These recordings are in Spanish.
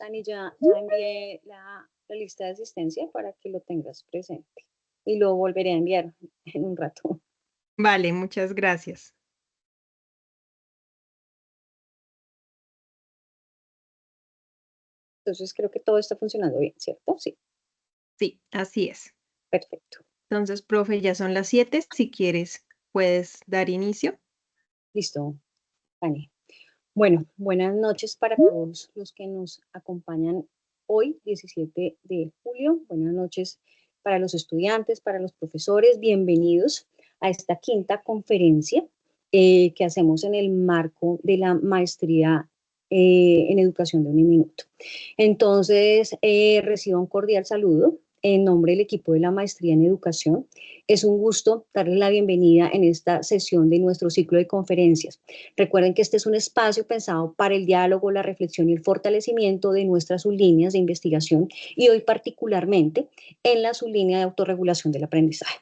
Dani, ya envié la lista de asistencia para que lo tengas presente y lo volveré a enviar en un rato. Vale, muchas gracias. Entonces creo que todo está funcionando bien, ¿cierto? Sí, Sí, así es. perfecto. Entonces, profe, ya son las 7. Si quieres, puedes dar inicio. Listo, Dani. Bueno, buenas noches para todos los que nos acompañan hoy, 17 de julio. Buenas noches para los estudiantes, para los profesores. Bienvenidos a esta quinta conferencia que hacemos en el marco de la maestría en educación de Uniminuto. Entonces, recibo un cordial saludo en nombre del equipo de la maestría en educación. Es un gusto darles la bienvenida en esta sesión de nuestro ciclo de conferencias. Recuerden que este es un espacio pensado para el diálogo, la reflexión y el fortalecimiento de nuestras sublíneas de investigación y hoy particularmente en la sublínea de autorregulación del aprendizaje.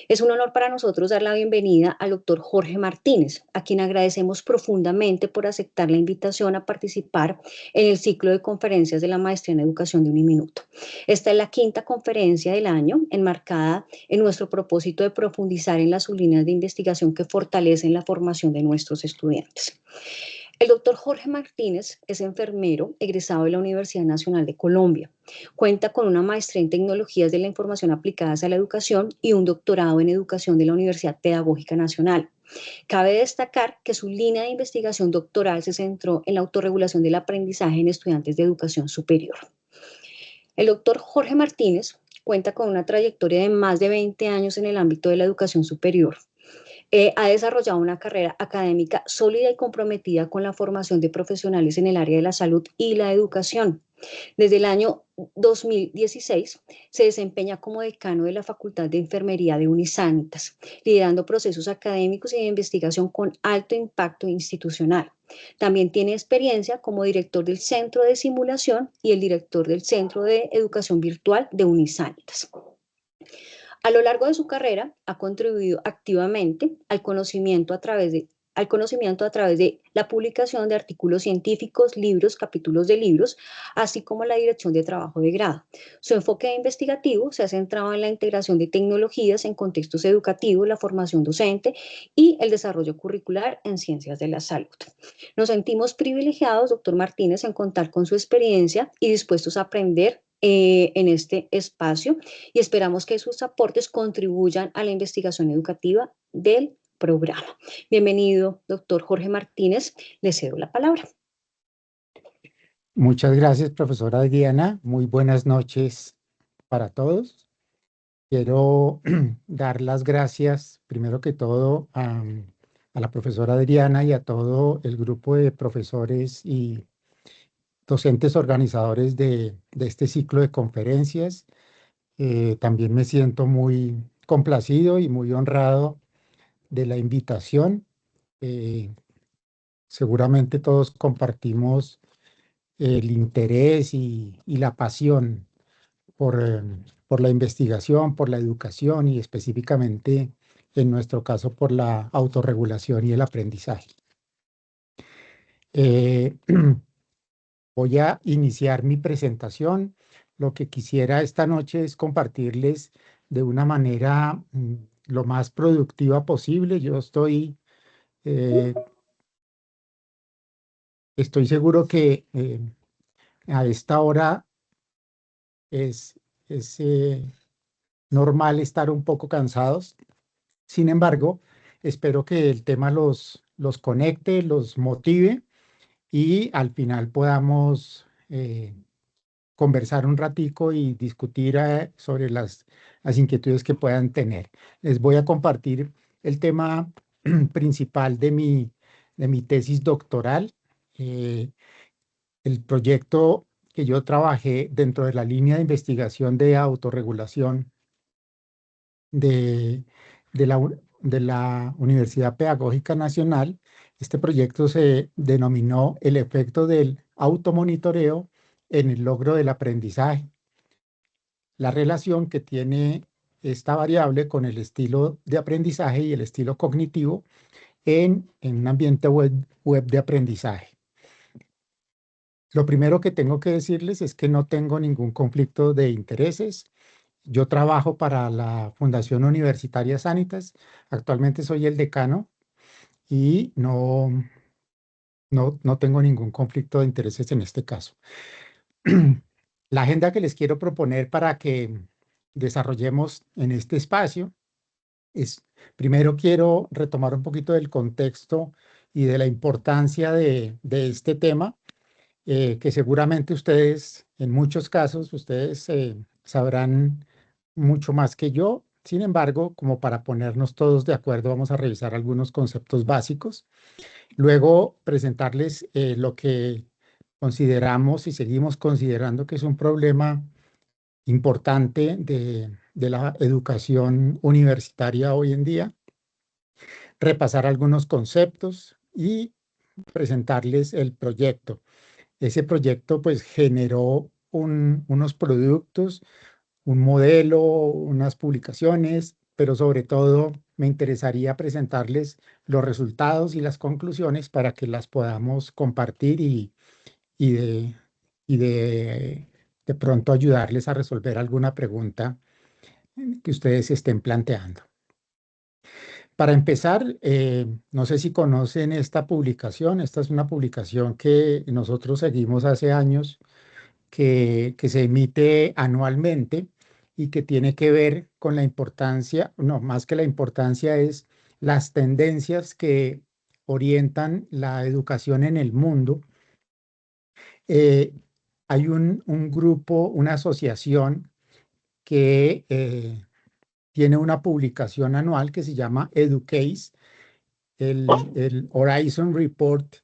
Es un honor para nosotros dar la bienvenida al doctor Jorge Martínez, a quien agradecemos profundamente por aceptar la invitación a participar en el ciclo de conferencias de la Maestría en Educación de Uniminuto. Esta es la quinta conferencia del año, enmarcada en nuestro propósito de profundizar en las sublíneas de investigación que fortalecen la formación de nuestros estudiantes. El doctor Jorge Martínez es enfermero egresado de la Universidad Nacional de Colombia. Cuenta con una maestría en tecnologías de la información aplicadas a la educación y un doctorado en educación de la Universidad Pedagógica Nacional. Cabe destacar que su línea de investigación doctoral se centró en la autorregulación del aprendizaje en estudiantes de educación superior. El doctor Jorge Martínez cuenta con una trayectoria de más de 20 años en el ámbito de la educación superior. Ha desarrollado una carrera académica sólida y comprometida con la formación de profesionales en el área de la salud y la educación. Desde el año 2016 se desempeña como decano de la Facultad de Enfermería de Unisanitas, liderando procesos académicos y de investigación con alto impacto institucional. También tiene experiencia como director del Centro de Simulación y el director del Centro de Educación Virtual de Unisanitas. A lo largo de su carrera ha contribuido activamente al conocimiento a través de la publicación de artículos científicos, libros, capítulos de libros, así como la dirección de trabajo de grado. Su enfoque investigativo se ha centrado en la integración de tecnologías en contextos educativos, la formación docente y el desarrollo curricular en ciencias de la salud. Nos sentimos privilegiados, doctor Martínez, en contar con su experiencia y dispuestos a aprender en este espacio y esperamos que sus aportes contribuyan a la investigación educativa del programa. Bienvenido, doctor Jorge Martínez. Le cedo la palabra. Muchas gracias, profesora Diana. Muy buenas noches para todos. Quiero dar las gracias, primero que todo, a la profesora Adriana y a todo el grupo de profesores y docentes organizadores de este ciclo de conferencias. También me siento muy complacido y muy honrado de la invitación. Eh, Seguramente todos compartimos el interés y la pasión por la investigación, por la educación y específicamente, en nuestro caso, por la autorregulación y el aprendizaje. Eh, Voy a iniciar mi presentación. Lo que quisiera esta noche es compartirles de una manera lo más productiva posible. Yo eh, estoy seguro que a esta hora es normal estar un poco cansados. Sin embargo, espero que el tema los conecte, los motive y al final podamos conversar un ratico y discutir sobre las inquietudes que puedan tener. Les voy a compartir el tema principal de mi tesis doctoral. Eh, el proyecto que yo trabajé dentro de la línea de investigación de autorregulación de la Universidad Pedagógica Nacional. Este proyecto se denominó el efecto del automonitoreo en el logro del aprendizaje. La relación que tiene esta variable con el estilo de aprendizaje y el estilo cognitivo en un ambiente web de aprendizaje. Lo primero que tengo que decirles es que no tengo ningún conflicto de intereses. Yo trabajo para la Fundación Universitaria Sanitas. Actualmente soy el decano y no tengo ningún conflicto de intereses en este caso. La agenda que les quiero proponer para que desarrollemos en este espacio es, primero quiero retomar un poquito del contexto y de la importancia de este tema, que seguramente ustedes, en muchos casos, ustedes sabrán mucho más que yo. Sin embargo, como para ponernos todos de acuerdo, vamos a revisar algunos conceptos básicos. Luego, presentarles lo que consideramos y seguimos considerando que es un problema importante de la educación universitaria hoy en día, repasar algunos conceptos y presentarles el proyecto. Ese proyecto pues generó unos productos, un modelo, unas publicaciones, pero sobre todo me interesaría presentarles los resultados y las conclusiones para que las podamos compartir y de, y de pronto ayudarles a resolver alguna pregunta que ustedes estén planteando. Para empezar, no sé si conocen esta publicación. Esta es una publicación que nosotros seguimos hace años, que se emite anualmente y que tiene que ver con la importancia, no, más que la importancia es las tendencias que orientan la educación en el mundo. Eh, Hay un grupo, una asociación que tiene una publicación anual que se llama Educase. El Horizon Report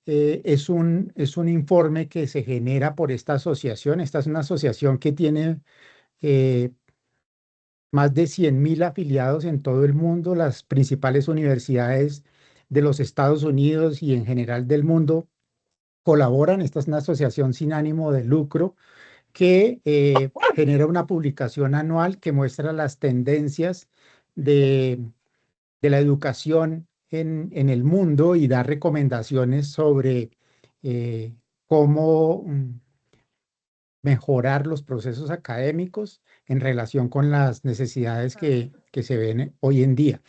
es un informe que se genera por esta asociación. Esta es una asociación que tiene eh, más de 100.000 afiliados en todo el mundo. Las principales universidades de los Estados Unidos y en general del mundo colaboran. Esta es una asociación sin ánimo de lucro que genera una publicación anual que muestra las tendencias de, de la educación en el mundo y da recomendaciones sobre cómo mejorar los procesos académicos en relación con las necesidades que se ven hoy en día.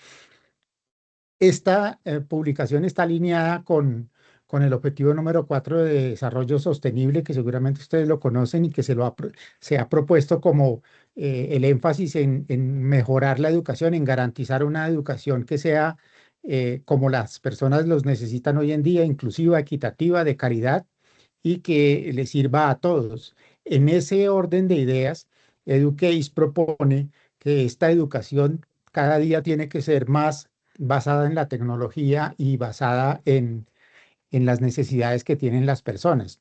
Esta publicación está alineada con el objetivo número 4 de desarrollo sostenible, que seguramente ustedes lo conocen y que se ha propuesto como el énfasis en mejorar la educación, en garantizar una educación que sea como las personas los necesitan hoy en día, inclusiva, equitativa, de calidad y que le sirva a todos. En ese orden de ideas, Educase propone que esta educación cada día tiene que ser más basada en la tecnología y basada en las necesidades que tienen las personas.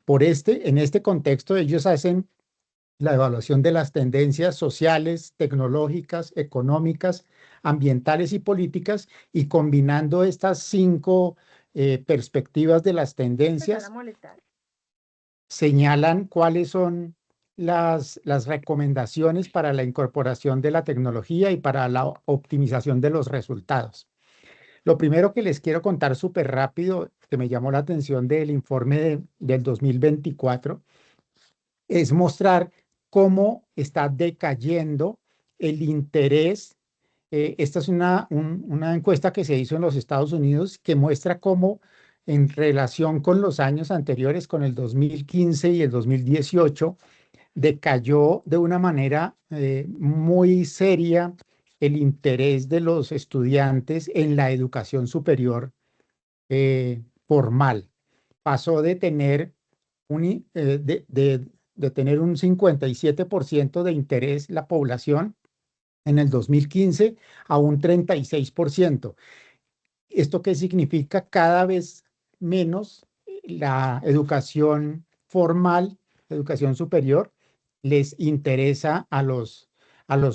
En este contexto, ellos hacen la evaluación de las tendencias sociales, tecnológicas, económicas, ambientales y políticas, y combinando estas 5 perspectivas de las tendencias, señalan cuáles son las recomendaciones para la incorporación de la tecnología y para la optimización de los resultados. Lo primero que les quiero contar súper rápido, que me llamó la atención del informe del 2024, es mostrar cómo está decayendo el interés. Esta es una encuesta que se hizo en los Estados Unidos que muestra cómo en relación con los años anteriores, con el 2015 y el 2018, decayó de una manera muy seria el interés de los estudiantes en la educación superior formal. Pasó de tener de tener un 57% de interés la población en el 2015 a un 36%. ¿Esto qué significa? Cada vez menos la educación formal, la educación superior, les interesa a los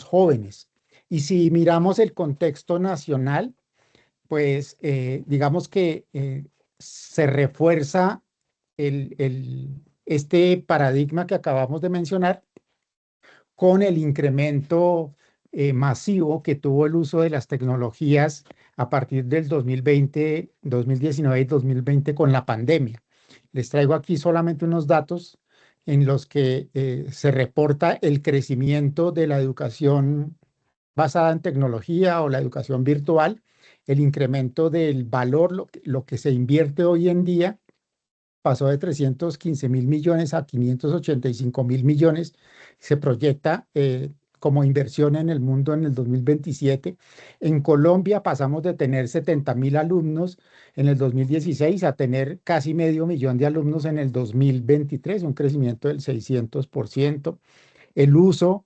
jóvenes. Y si miramos el contexto nacional, pues digamos que se refuerza este paradigma que acabamos de mencionar con el incremento masivo que tuvo el uso de las tecnologías a partir del 2020, 2019 y 2020 con la pandemia. Les traigo aquí solamente unos datos en los que se reporta el crecimiento de la educación basada en tecnología o la educación virtual, el incremento del valor, lo que se invierte hoy en día, pasó de 315.000 millones a 585.000 millones. Se proyecta como inversión en el mundo en el 2027. En Colombia pasamos de tener 70.000 alumnos en el 2016 a tener casi medio millón de alumnos en el 2023, un crecimiento del 600%. El uso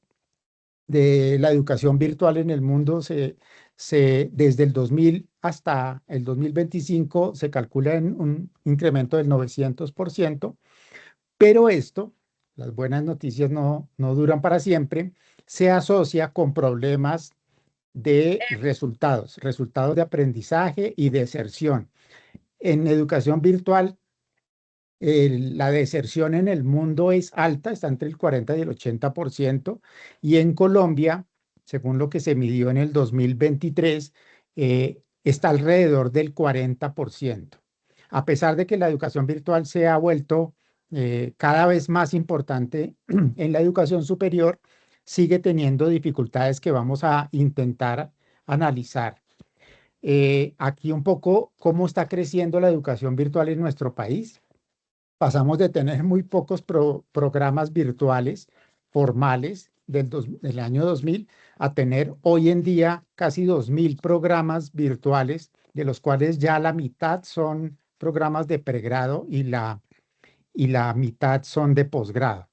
de la educación virtual en el mundo desde el 2000 hasta el 2025 se calcula en un incremento del 900%, pero esto, las buenas noticias no duran para siempre, se asocia con problemas de resultados de aprendizaje y deserción. En educación virtual, la deserción en el mundo es alta, está entre el 40 y el 80%, y en Colombia, según lo que se midió en el 2023, está alrededor del 40%. A pesar de que la educación virtual se ha vuelto cada vez más importante en la educación superior, sigue teniendo dificultades que vamos a intentar analizar. Aquí un poco cómo está creciendo la educación virtual en nuestro país. Pasamos de tener muy pocos programas virtuales formales del año 2000 a tener hoy en día casi 2.000 programas virtuales, de los cuales ya la mitad son programas de pregrado y la mitad son de posgrado.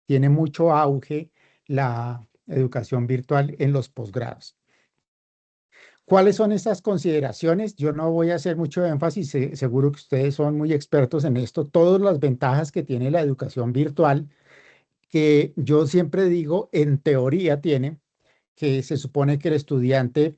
Tiene mucho auge la educación virtual en los posgrados. ¿Cuáles son estas consideraciones? Yo no voy a hacer mucho énfasis, seguro que ustedes son muy expertos en esto, todas las ventajas que tiene la educación virtual, que yo siempre digo, en teoría tiene, que se supone que el estudiante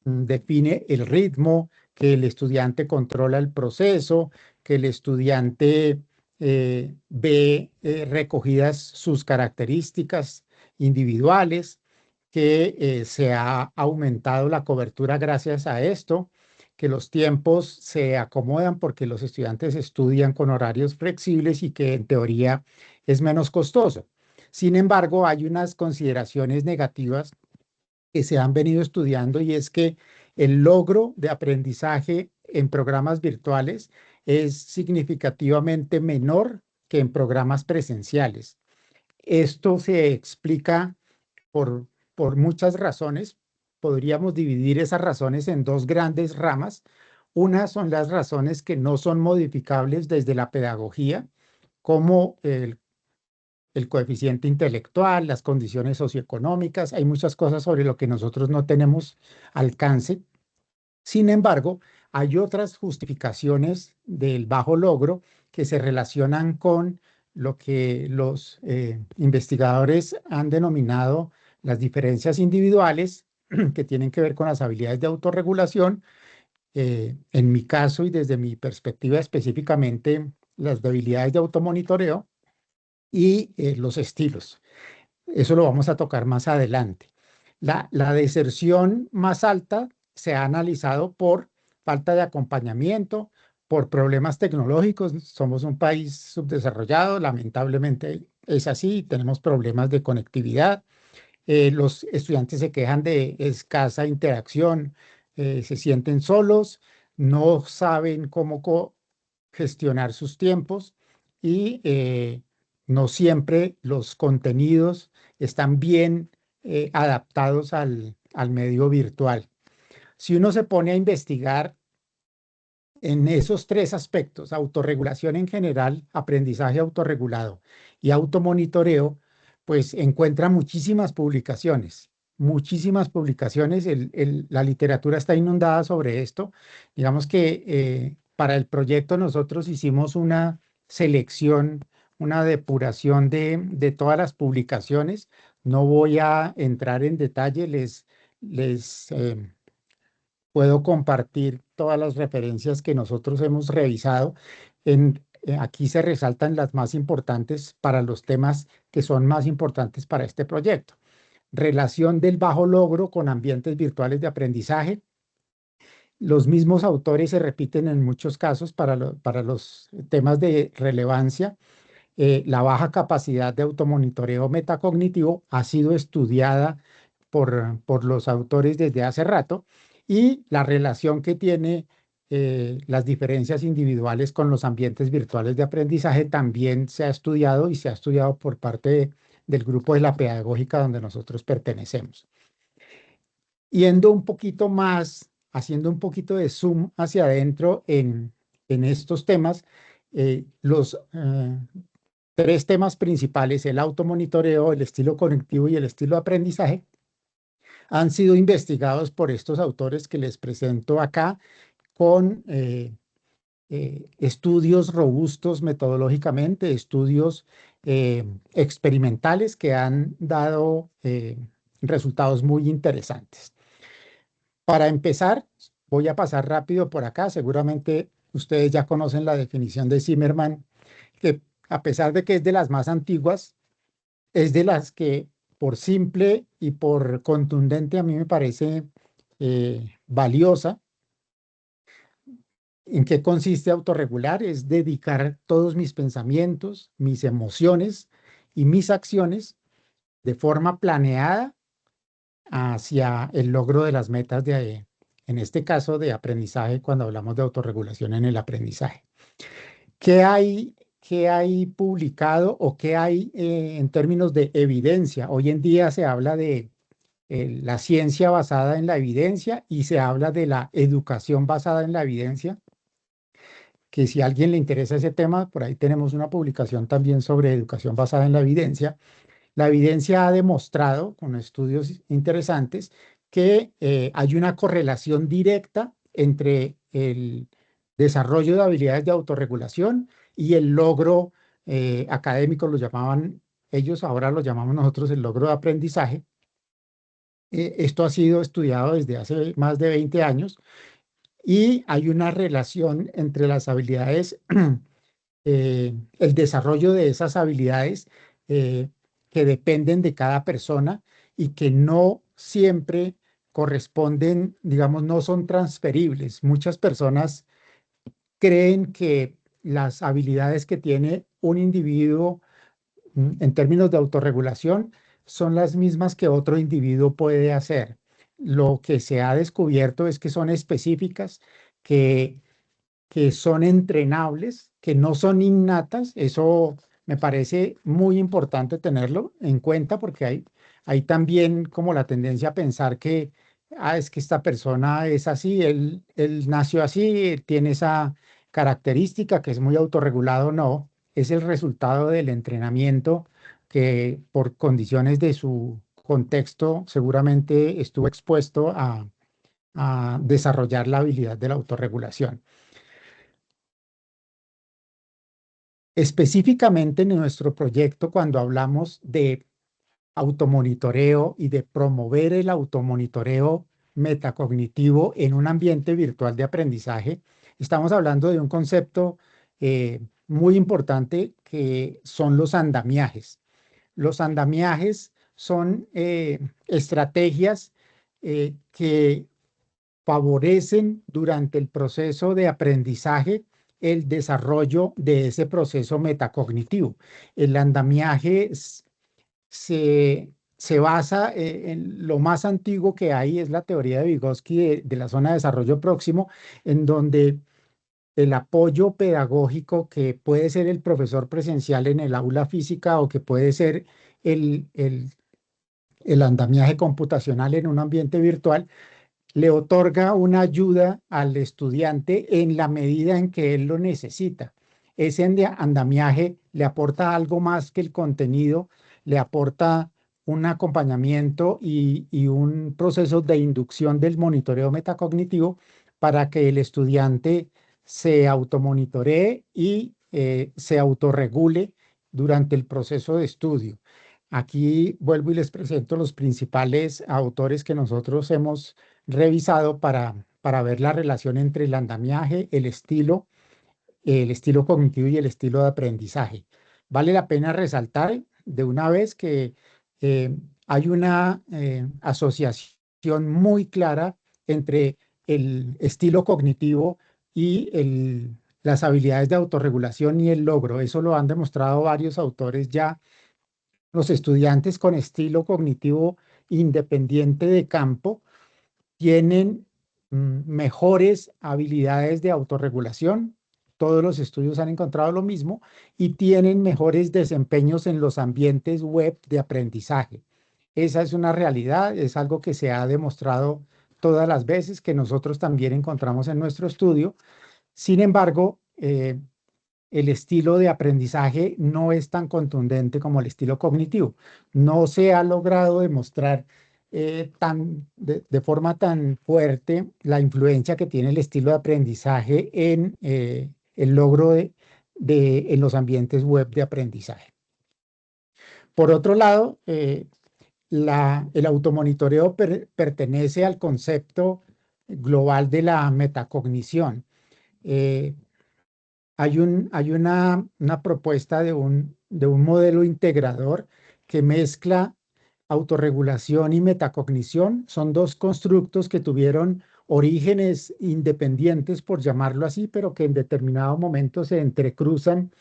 define el ritmo, que el estudiante controla el proceso, que el estudiante ve recogidas sus características individuales, que se ha aumentado la cobertura gracias a esto, que los tiempos se acomodan porque los estudiantes estudian con horarios flexibles y que en teoría es menos costoso. Sin embargo, hay unas consideraciones negativas que se han venido estudiando y es que el logro de aprendizaje en programas virtuales es significativamente menor que en programas presenciales. Esto se explica por muchas razones. Podríamos dividir esas razones en dos grandes ramas. Una son las razones que no son modificables desde la pedagogía, como el coeficiente intelectual, las condiciones socioeconómicas. Hay muchas cosas sobre lo que nosotros no tenemos alcance. Sin embargo, hay otras justificaciones del bajo logro que se relacionan con lo que los investigadores han denominado las diferencias individuales que tienen que ver con las habilidades de autorregulación. En mi caso y desde mi perspectiva específicamente, las debilidades de automonitoreo y los estilos. Eso lo vamos a tocar más adelante. La deserción más alta se ha analizado por falta de acompañamiento, por problemas tecnológicos. Somos un país subdesarrollado, lamentablemente es así, tenemos problemas de conectividad. Los estudiantes se quejan de escasa interacción, se sienten solos, no saben cómo gestionar sus tiempos y no siempre los contenidos están bien adaptados al medio virtual. Si uno se pone a investigar en esos tres aspectos, autorregulación en general, aprendizaje autorregulado y automonitoreo, pues encuentra muchísimas publicaciones. Muchísimas publicaciones, la literatura está inundada sobre esto. Digamos que para el proyecto nosotros hicimos una selección, una depuración de todas las publicaciones. No voy a entrar en detalle, les puedo compartir todas las referencias que nosotros hemos revisado. Aquí se resaltan las más importantes para los temas que son más importantes para este proyecto. Relación del bajo logro con ambientes virtuales de aprendizaje. Los mismos autores se repiten en muchos casos para los temas de relevancia. La baja capacidad de automonitoreo metacognitivo ha sido estudiada por los autores desde hace rato, y la relación que tiene las diferencias individuales con los ambientes virtuales de aprendizaje también se ha estudiado, y se ha estudiado por parte del grupo de la pedagógica donde nosotros pertenecemos. Yendo un poquito más, haciendo un poquito de zoom hacia adentro en estos temas, los tres temas principales, el automonitoreo, el estilo cognitivo y el estilo de aprendizaje, han sido investigados por estos autores que les presento acá, con estudios robustos metodológicamente, estudios experimentales que han dado resultados muy interesantes. Para empezar, voy a pasar rápido por acá. Seguramente ustedes ya conocen la definición de Zimmerman, que a pesar de que es de las más antiguas, es de las que por simple y por contundente a mí me parece valiosa. ¿En qué consiste autorregular? Es dedicar todos mis pensamientos, mis emociones y mis acciones de forma planeada hacia el logro de las metas en este caso, de aprendizaje, cuando hablamos de autorregulación en el aprendizaje. ¿Qué hay publicado o qué hay en términos de evidencia? Hoy en día se habla de la ciencia basada en la evidencia, y se habla de la educación basada en la evidencia, que si a alguien le interesa ese tema, por ahí tenemos una publicación también sobre educación basada en la evidencia. La evidencia ha demostrado, con estudios interesantes, que hay una correlación directa entre el desarrollo de habilidades de autorregulación y el logro académico, lo llamaban ellos, ahora lo llamamos nosotros el logro de aprendizaje. Esto ha sido estudiado desde hace más de 20 años, y hay una relación entre las habilidades, el desarrollo de esas habilidades que dependen de cada persona, y que no siempre corresponden, digamos, no son transferibles. Muchas personas creen que las habilidades que tiene un individuo en términos de autorregulación son las mismas que otro individuo puede hacer. Lo que se ha descubierto es que son específicas, que son entrenables, que no son innatas. Eso me parece muy importante tenerlo en cuenta, porque hay también como la tendencia a pensar que es que esta persona es así, él nació así, tiene esa característica que es muy autorregulado. No, es el resultado del entrenamiento, que por condiciones de su contexto seguramente estuvo expuesto a desarrollar la habilidad de la autorregulación. Específicamente en nuestro proyecto, cuando hablamos de automonitoreo y de promover el automonitoreo metacognitivo en un ambiente virtual de aprendizaje, estamos hablando de un concepto muy importante, que son los andamiajes. Los andamiajes son estrategias que favorecen durante el proceso de aprendizaje el desarrollo de ese proceso metacognitivo. El andamiaje se basa en lo más antiguo que hay, es la teoría de Vygotsky de la zona de desarrollo próximo, en donde el apoyo pedagógico, que puede ser el profesor presencial en el aula física, o que puede ser el andamiaje computacional en un ambiente virtual, le otorga una ayuda al estudiante en la medida en que él lo necesita. Ese andamiaje le aporta algo más que el contenido, le aporta un acompañamiento y un proceso de inducción del monitoreo metacognitivo, para que el estudiante se automonitoree y se autorregule durante el proceso de estudio. Aquí vuelvo y les presento los principales autores que nosotros hemos revisado para ver la relación entre el andamiaje, el estilo cognitivo y el estilo de aprendizaje. Vale la pena resaltar de una vez que hay una asociación muy clara entre el estilo cognitivo y las habilidades de autorregulación y el logro. Eso lo han demostrado varios autores ya. Los estudiantes con estilo cognitivo independiente de campo tienen mejores habilidades de autorregulación. Todos los estudios han encontrado lo mismo y tienen mejores desempeños en los ambientes web de aprendizaje. Esa es una realidad, es algo que se ha demostrado todas las veces, que nosotros también encontramos en nuestro estudio. Sin embargo, el estilo de aprendizaje no es tan contundente como el estilo cognitivo. No se ha logrado demostrar de forma tan fuerte la influencia que tiene el estilo de aprendizaje en el logro en los ambientes web de aprendizaje. Por otro lado, el automonitoreo pertenece al concepto global de la metacognición. Hay una propuesta de un modelo integrador que mezcla autorregulación y metacognición. Son dos constructos que tuvieron orígenes independientes, por llamarlo así, pero que en determinado momento se entrecruzan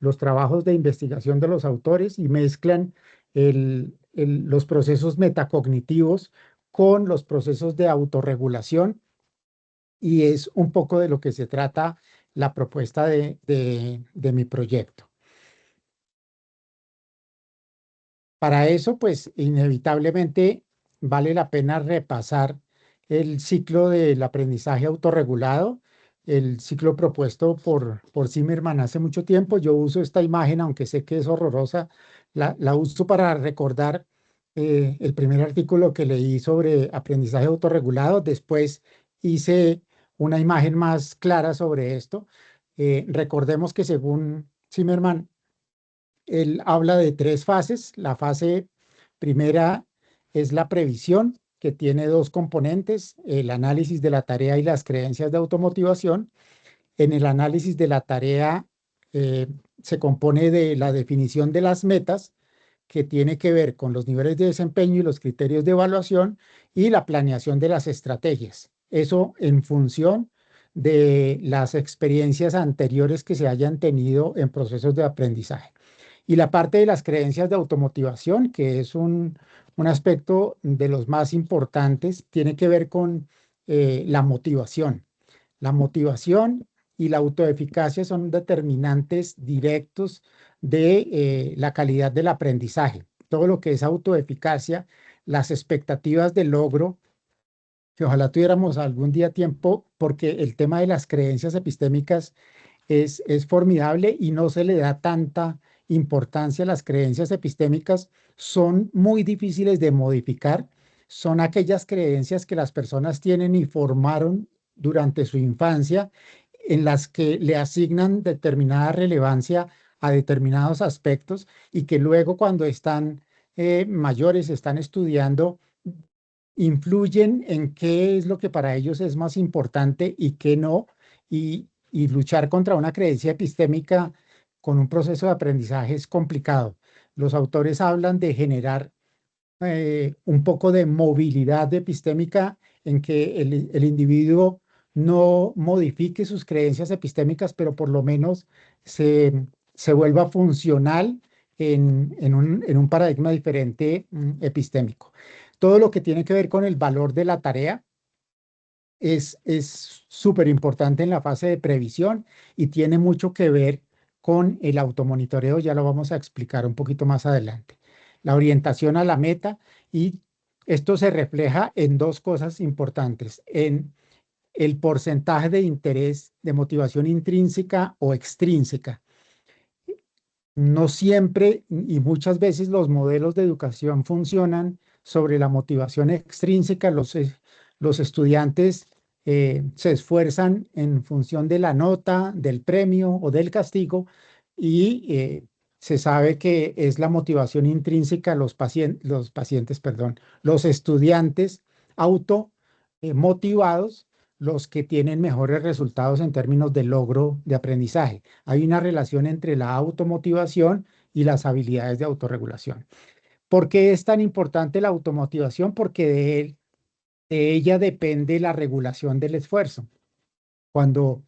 los trabajos de investigación de los autores y mezclan los procesos metacognitivos con los procesos de autorregulación, y es un poco de lo que se trata la propuesta de mi proyecto. Para eso, pues, inevitablemente vale la pena repasar el ciclo del aprendizaje autorregulado, el ciclo propuesto por Zimmerman hace mucho tiempo. Yo uso esta imagen, aunque sé que es horrorosa, la uso para recordar el primer artículo que leí sobre aprendizaje autorregulado. Después hice una imagen más clara sobre esto. Recordemos que según Zimmerman, él habla de 3 fases. La fase primera es la previsión, que tiene 2 componentes: el análisis de la tarea y las creencias de automotivación. En el análisis de la tarea se compone de la definición de las metas, que tiene que ver con los niveles de desempeño y los criterios de evaluación, y la planeación de las estrategias. Eso en función de las experiencias anteriores que se hayan tenido en procesos de aprendizaje. Y la parte de las creencias de automotivación, que es un aspecto de los más importantes, tiene que ver con la motivación. La motivación y la autoeficacia son determinantes directos de la calidad del aprendizaje. Todo lo que es autoeficacia, las expectativas de logro, que ojalá tuviéramos algún día tiempo, porque el tema de las creencias epistémicas es formidable y no se le da tanta importancia a las creencias epistémicas. Son muy difíciles de modificar. Son aquellas creencias que las personas tienen y formaron durante su infancia, en las que le asignan determinada relevancia a determinados aspectos, y que luego, cuando están mayores, están estudiando, influyen en qué es lo que para ellos es más importante y qué no, y luchar contra una creencia epistémica con un proceso de aprendizaje es complicado. Los autores hablan de generar un poco de movilidad epistémica, en que el individuo no modifique sus creencias epistémicas, pero por lo menos se vuelva funcional en un paradigma diferente epistémico. Todo lo que tiene que ver con el valor de la tarea es súper importante en la fase de previsión, y tiene mucho que ver con el automonitoreo. Ya lo vamos a explicar un poquito más adelante. La orientación a la meta, y esto se refleja en 2 cosas importantes: en el porcentaje de interés, de motivación intrínseca o extrínseca. No siempre y muchas veces los modelos de educación funcionan sobre la motivación extrínseca. Los estudiantes se esfuerzan en función de la nota, del premio o del castigo, y se sabe que es la motivación intrínseca, los estudiantes automotivados, los que tienen mejores resultados en términos de logro de aprendizaje. Hay una relación entre la automotivación y las habilidades de autorregulación. ¿Por qué es tan importante la automotivación? Porque de ella depende la regulación del esfuerzo. Cuando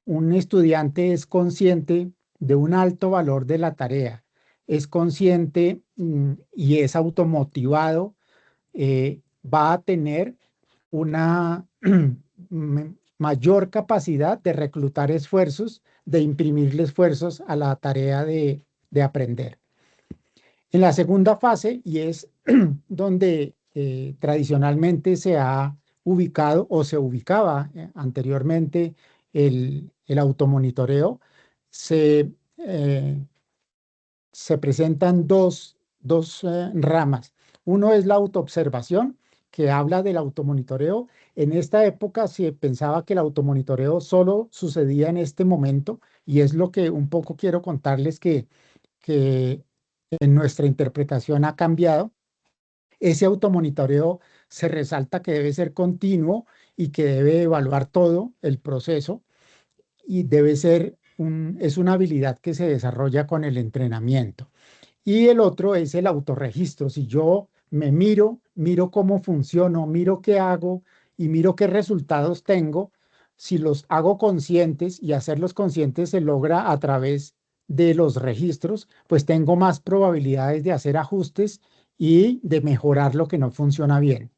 un estudiante es consciente de un alto valor de la tarea, es consciente y es automotivado, va a tener una mayor capacidad de reclutar esfuerzos, de imprimirle esfuerzos a la tarea de aprender. En la segunda fase, y es donde tradicionalmente se ha ubicado o se ubicaba anteriormente el automonitoreo, se presentan dos ramas. Uno es la autoobservación, que habla del automonitoreo. En esta época se pensaba que el automonitoreo solo sucedía en este momento, y es lo que un poco quiero contarles que en nuestra interpretación ha cambiado. Ese automonitoreo se resalta que debe ser continuo y que debe evaluar todo el proceso y debe ser es una habilidad que se desarrolla con el entrenamiento. Y el otro es el autorregistro. Si yo me miro cómo funciono, miro qué hago y miro qué resultados tengo, si los hago conscientes, y hacerlos conscientes se logra a través de los registros, pues tengo más probabilidades de hacer ajustes y de mejorar lo que no funciona bien.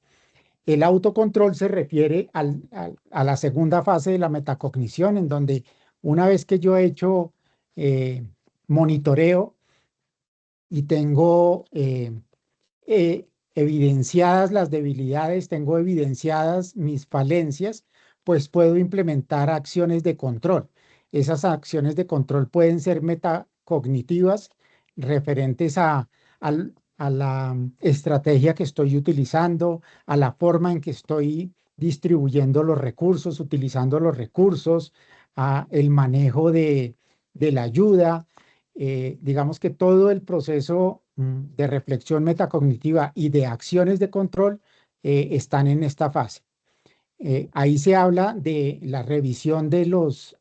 El autocontrol se refiere a la segunda fase de la metacognición, en donde una vez que yo he hecho monitoreo y tengo evidenciadas las debilidades, tengo evidenciadas mis falencias, pues puedo implementar acciones de control. Esas acciones de control pueden ser metacognitivas, referentes a la estrategia que estoy utilizando, a la forma en que estoy distribuyendo los recursos, utilizando los recursos, a el manejo de la ayuda. Digamos que todo el proceso de reflexión metacognitiva y de acciones de control están en esta fase. Ahí se habla de la revisión de los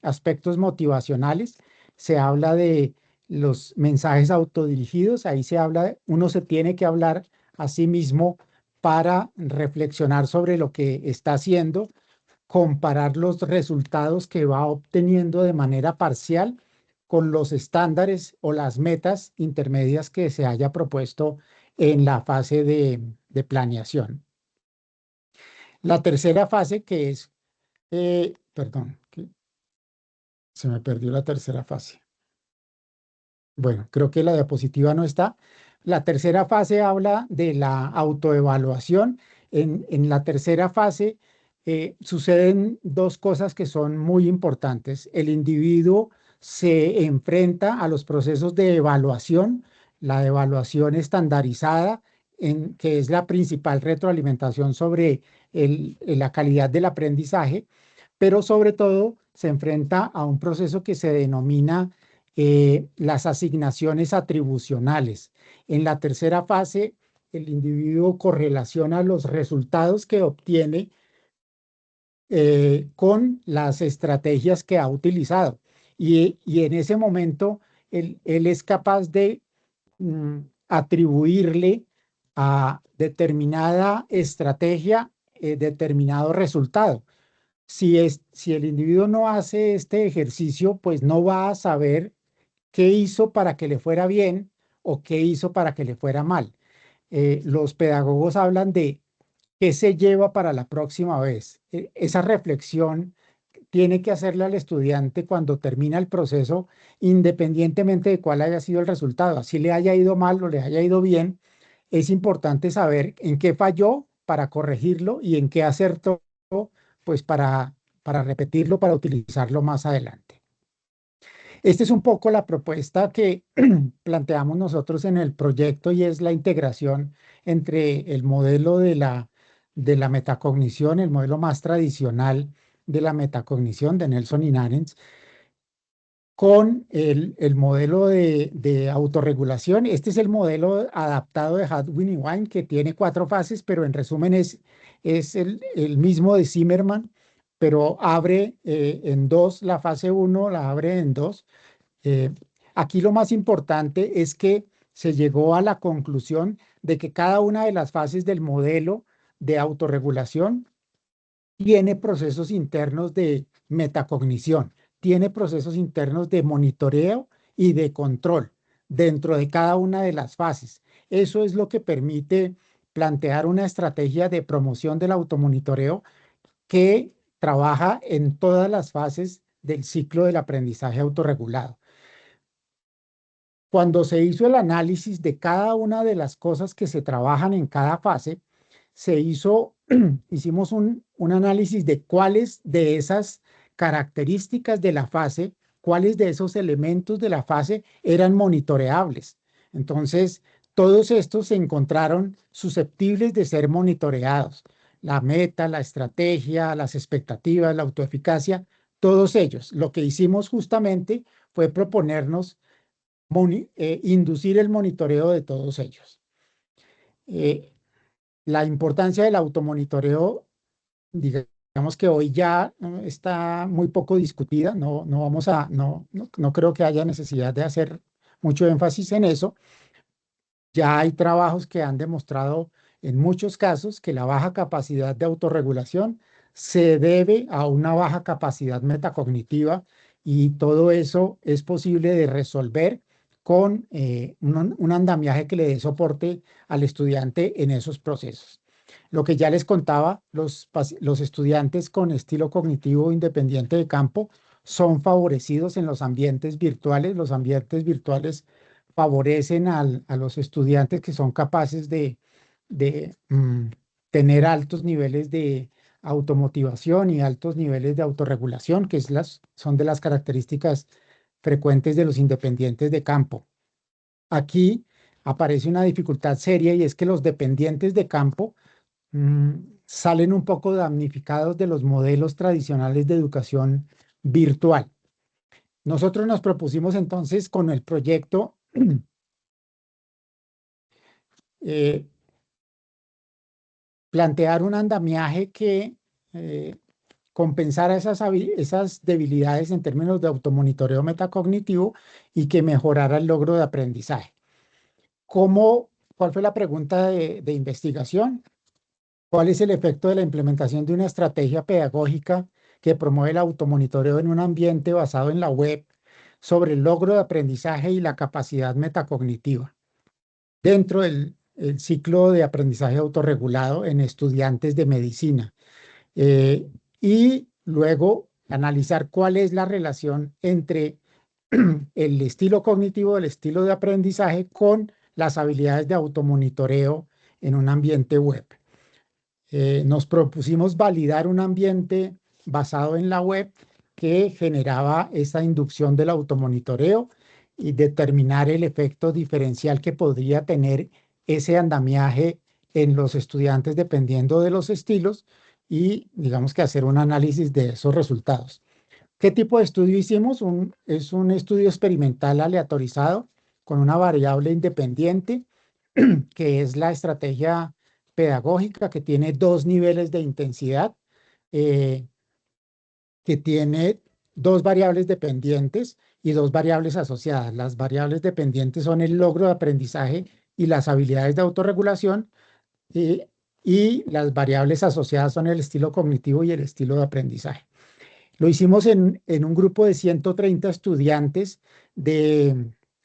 aspectos motivacionales, se habla de los mensajes autodirigidos, ahí se habla, uno se tiene que hablar a sí mismo para reflexionar sobre lo que está haciendo, comparar los resultados que va obteniendo de manera parcial con los estándares o las metas intermedias que se haya propuesto en la fase de planeación. La tercera fase, que es, perdón, que se me perdió la tercera fase. Bueno, creo que la diapositiva no está. La tercera fase habla de la autoevaluación. En la tercera fase suceden dos cosas que son muy importantes. El individuo se enfrenta a los procesos de evaluación, la evaluación estandarizada, que es la principal retroalimentación sobre la calidad del aprendizaje, pero sobre todo se enfrenta a un proceso que se denomina las asignaciones atribucionales. En la tercera fase, el individuo correlaciona los resultados que obtiene con las estrategias que ha utilizado. Y en ese momento, él es capaz de atribuirle a determinada estrategia determinado resultado. Si el individuo no hace este ejercicio, pues no va a saber qué hizo para que le fuera bien o qué hizo para que le fuera mal. Los pedagogos hablan de qué se lleva para la próxima vez. Esa reflexión tiene que hacerle al estudiante cuando termina el proceso, independientemente de cuál haya sido el resultado. Así le haya ido mal o le haya ido bien, es importante saber en qué falló para corregirlo y en qué acertó, pues para repetirlo, para utilizarlo más adelante. Esta es un poco la propuesta que planteamos nosotros en el proyecto, y es la integración entre el modelo de la metacognición, el modelo más tradicional de la metacognición de Nelson y Narens, con el modelo de autorregulación. Este es el modelo adaptado de Hadwin y Wine, que tiene 4 fases, pero en resumen es el mismo de Zimmerman, pero abre en 2, la fase 1 la abre en 2. Aquí lo más importante es que se llegó a la conclusión de que cada una de las fases del modelo de autorregulación, tiene procesos internos de metacognición, tiene procesos internos de monitoreo y de control dentro de cada una de las fases. Eso es lo que permite plantear una estrategia de promoción del automonitoreo que trabaja en todas las fases del ciclo del aprendizaje autorregulado. Cuando se hizo el análisis de cada una de las cosas que se trabajan en cada fase, hicimos un análisis de cuáles de esas características de la fase, cuáles de esos elementos de la fase eran monitoreables. Entonces, todos estos se encontraron susceptibles de ser monitoreados. La meta, la estrategia, las expectativas, la autoeficacia, todos ellos. Lo que hicimos justamente fue proponernos inducir el monitoreo de todos ellos. La importancia del automonitoreo, digamos que hoy ya está muy poco discutida, no creo que haya necesidad de hacer mucho énfasis en eso. Ya hay trabajos que han demostrado en muchos casos que la baja capacidad de autorregulación se debe a una baja capacidad metacognitiva, y todo eso es posible de resolver con un andamiaje que le dé soporte al estudiante en esos procesos. Lo que ya les contaba, los estudiantes con estilo cognitivo independiente de campo son favorecidos en los ambientes virtuales. Los ambientes virtuales favorecen a los estudiantes que son capaces de tener altos niveles de automotivación y altos niveles de autorregulación, que son de las características frecuentes de los independientes de campo. Aquí aparece una dificultad seria, y es que los dependientes de campo salen un poco damnificados de los modelos tradicionales de educación virtual. Nosotros nos propusimos entonces con el proyecto plantear un andamiaje que compensara esas debilidades en términos de automonitoreo metacognitivo y que mejorara el logro de aprendizaje. ¿Cuál fue la pregunta de investigación? ¿Cuál es el efecto de la implementación de una estrategia pedagógica que promueve el automonitoreo en un ambiente basado en la web sobre el logro de aprendizaje y la capacidad metacognitiva dentro del ciclo de aprendizaje autorregulado en estudiantes de medicina? Y luego analizar cuál es la relación entre el estilo cognitivo, el estilo de aprendizaje con las habilidades de automonitoreo en un ambiente web. Nos propusimos validar un ambiente basado en la web que generaba esa inducción del automonitoreo y determinar el efecto diferencial que podría tener ese andamiaje en los estudiantes dependiendo de los estilos, y digamos que hacer un análisis de esos resultados. ¿Qué tipo de estudio hicimos? Es un estudio experimental aleatorizado con una variable independiente que es la estrategia pedagógica, que tiene 2 niveles de intensidad, que tiene 2 variables dependientes y 2 variables asociadas. Las variables dependientes son el logro de aprendizaje y las habilidades de autorregulación, y las variables asociadas son el estilo cognitivo y el estilo de aprendizaje. Lo hicimos en un grupo de 130 estudiantes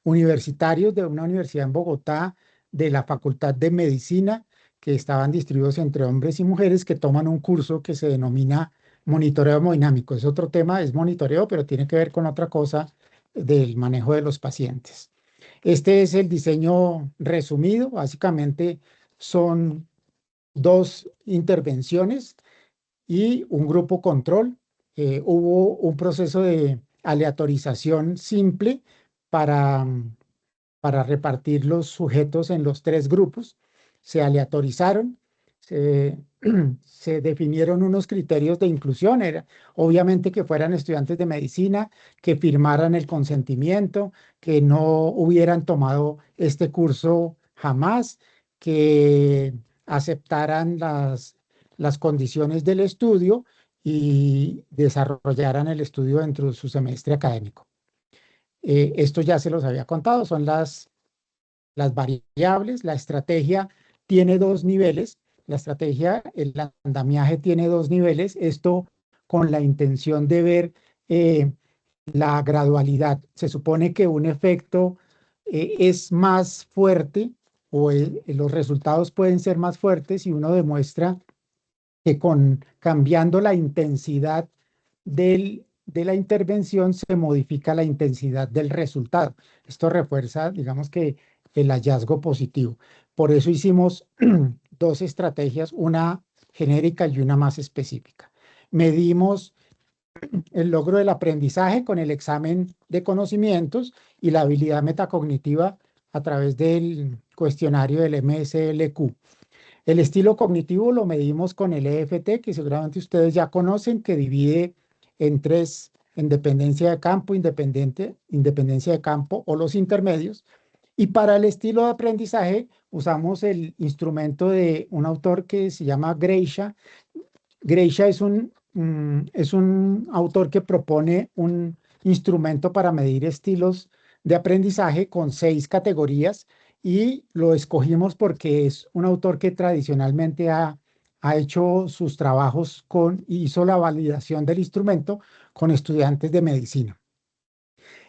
universitarios de una universidad en Bogotá, de la Facultad de Medicina, que estaban distribuidos entre hombres y mujeres que toman un curso que se denomina monitoreo hemodinámico. Es otro tema, es monitoreo, pero tiene que ver con otra cosa del manejo de los pacientes. Este es el diseño resumido. Básicamente son 2 intervenciones y un grupo control. Hubo un proceso de aleatorización simple para repartir los sujetos en los 3 grupos. Se aleatorizaron, se definieron unos criterios de inclusión. Obviamente que fueran estudiantes de medicina, que firmaran el consentimiento, que no hubieran tomado este curso jamás, que aceptaran las condiciones del estudio y desarrollaran el estudio dentro de su semestre académico. Esto ya se los había contado, son las variables. La estrategia tiene 2 niveles. la estrategia, el andamiaje tiene 2 niveles, esto con la intención de ver la gradualidad. Se supone que un efecto es más fuerte o los resultados pueden ser más fuertes si uno demuestra que cambiando la intensidad de la intervención se modifica la intensidad del resultado. Esto refuerza, digamos que, el hallazgo positivo. Por eso hicimos 2 estrategias, una genérica y una más específica. Medimos el logro del aprendizaje con el examen de conocimientos y la habilidad metacognitiva a través del cuestionario del MSLQ. El estilo cognitivo lo medimos con el EFT, que seguramente ustedes ya conocen, que divide en 3, en dependencia de campo, independencia de campo o los intermedios. Y para el estilo de aprendizaje usamos el instrumento de un autor que se llama Greicha. Greicha es un autor que propone un instrumento para medir estilos de aprendizaje con 6 categorías y lo escogimos porque es un autor que tradicionalmente ha hecho sus trabajos hizo la validación del instrumento con estudiantes de medicina.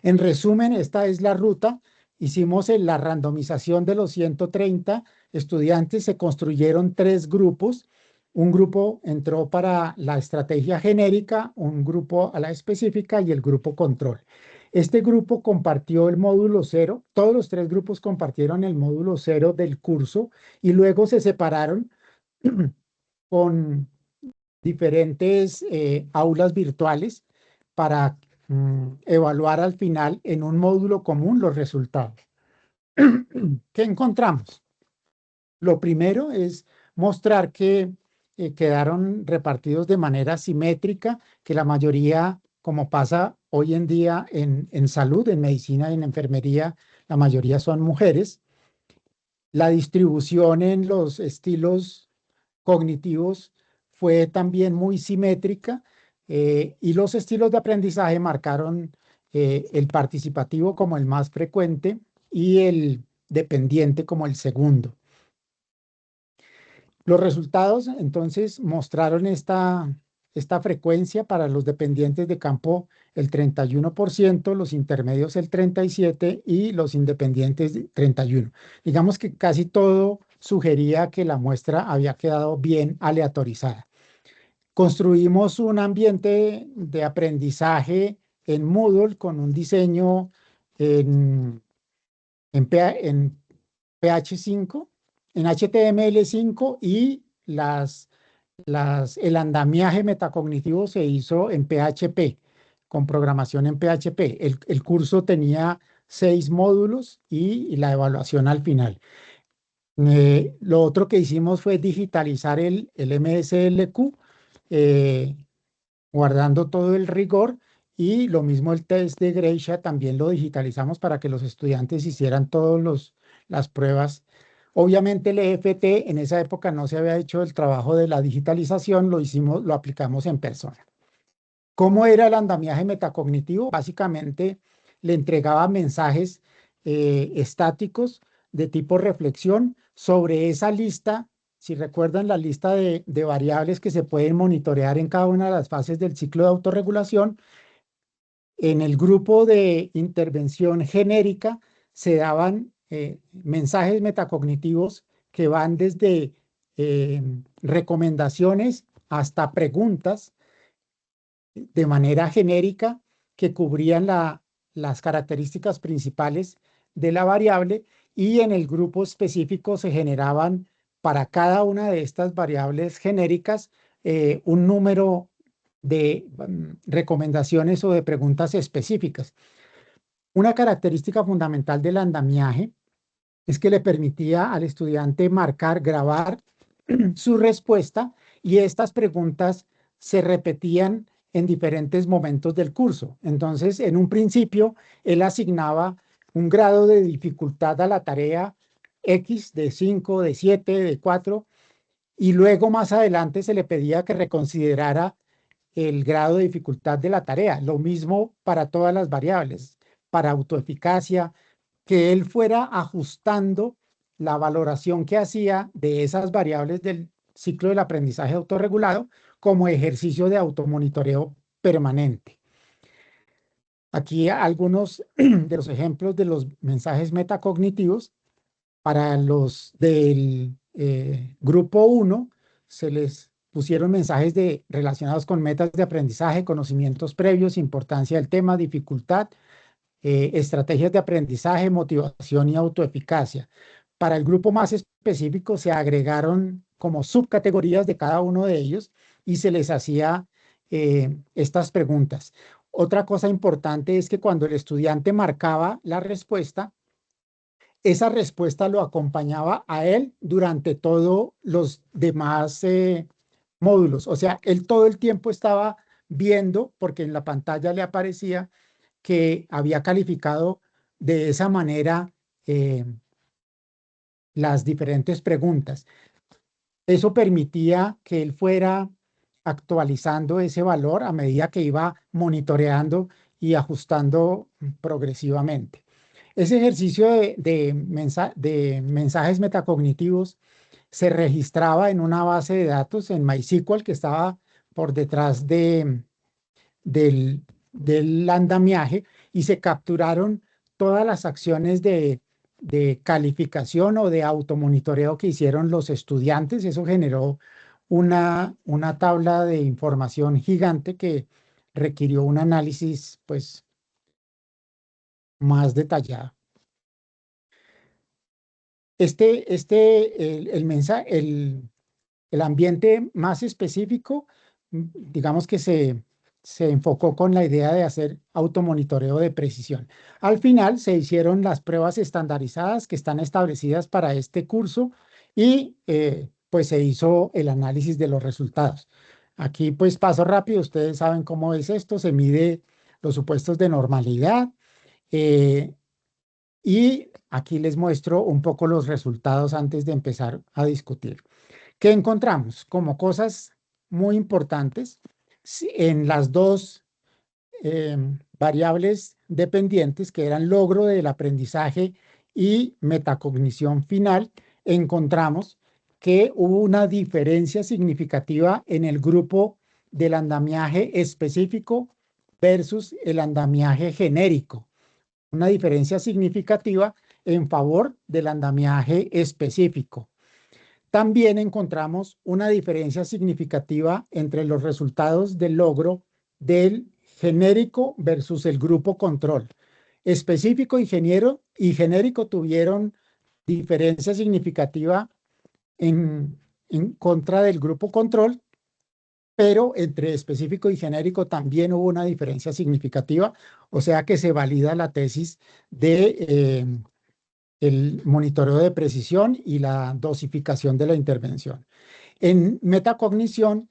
En resumen, esta es la ruta. Hicimos la randomización de los 130 estudiantes, se construyeron 3 grupos. Un grupo entró para la estrategia genérica, un grupo a la específica y el grupo control. Este grupo compartió el módulo 0, todos los 3 grupos compartieron el módulo 0 del curso y luego se separaron con diferentes aulas virtuales para evaluar al final en un módulo común los resultados. ¿Qué encontramos? Lo primero es mostrar que quedaron repartidos de manera simétrica, que la mayoría, como pasa hoy en día en salud, en medicina y en enfermería, la mayoría son mujeres. La distribución en los estilos cognitivos fue también muy simétrica y los estilos de aprendizaje marcaron el participativo como el más frecuente y el dependiente como el segundo. Los resultados entonces mostraron esta frecuencia para los dependientes de campo el 31%, los intermedios el 37% y los independientes 31%. Digamos que casi todo sugería que la muestra había quedado bien aleatorizada. Construimos un ambiente de aprendizaje en Moodle con un diseño en PH5, en HTML5 y el andamiaje metacognitivo se hizo en PHP, con programación en PHP. El curso tenía 6 módulos y la evaluación al final. Lo otro que hicimos fue digitalizar el MSLQ, guardando todo el rigor, y lo mismo el test de Greicha también lo digitalizamos para que los estudiantes hicieran todas las pruebas. Obviamente el EFT en esa época no se había hecho el trabajo de la digitalización, lo aplicamos en persona. ¿Cómo era el andamiaje metacognitivo? Básicamente le entregaba mensajes estáticos de tipo reflexión sobre esa lista. Si recuerdan la lista de variables que se pueden monitorear en cada una de las fases del ciclo de autorregulación, en el grupo de intervención genérica se daban mensajes metacognitivos que van desde recomendaciones hasta preguntas de manera genérica que cubrían las características principales de la variable, y en el grupo específico se generaban para cada una de estas variables genéricas un número de recomendaciones o de preguntas específicas. Una característica fundamental del andamiaje es que le permitía al estudiante grabar su respuesta, y estas preguntas se repetían en diferentes momentos del curso. Entonces, en un principio, él asignaba un grado de dificultad a la tarea X de 5, de 7, de 4, y luego más adelante se le pedía que reconsiderara el grado de dificultad de la tarea. Lo mismo para todas las variables, para autoeficacia, que él fuera ajustando la valoración que hacía de esas variables del ciclo del aprendizaje autorregulado como ejercicio de automonitoreo permanente. Aquí algunos de los ejemplos de los mensajes metacognitivos. Para los del grupo 1 se les pusieron mensajes relacionados con metas de aprendizaje, conocimientos previos, importancia del tema, dificultad, estrategias de aprendizaje, motivación y autoeficacia. Para el grupo más específico se agregaron como subcategorías de cada uno de ellos y se les hacía estas preguntas. Otra cosa importante es que cuando el estudiante marcaba la respuesta, esa respuesta lo acompañaba a él durante todos los demás módulos. O sea, él todo el tiempo estaba viendo, porque en la pantalla le aparecía que había calificado de esa manera las diferentes preguntas. Eso permitía que él fuera actualizando ese valor a medida que iba monitoreando y ajustando progresivamente. Ese ejercicio de mensajes metacognitivos se registraba en una base de datos en MySQL que estaba por detrás del andamiaje y se capturaron todas las acciones de calificación o de automonitoreo que hicieron los estudiantes. Eso generó una tabla de información gigante que requirió un análisis pues más detallado. El ambiente más específico, digamos que se enfocó con la idea de hacer automonitoreo de precisión. Al final se hicieron las pruebas estandarizadas que están establecidas para este curso y pues se hizo el análisis de los resultados. Aquí pues paso rápido, ustedes saben cómo es esto, se mide los supuestos de normalidad y aquí les muestro un poco los resultados antes de empezar a discutir. ¿Qué encontramos? Como cosas muy importantes en las dos variables dependientes que eran logro del aprendizaje y metacognición final, encontramos que hubo una diferencia significativa en el grupo del andamiaje específico versus el andamiaje genérico. Una diferencia significativa en favor del andamiaje específico. También encontramos una diferencia significativa entre los resultados del logro del genérico versus el grupo control. Específico y genérico tuvieron diferencia significativa en contra del grupo control, pero entre específico y genérico también hubo una diferencia significativa, o sea que se valida la tesis de el monitoreo de precisión y la dosificación de la intervención. En metacognición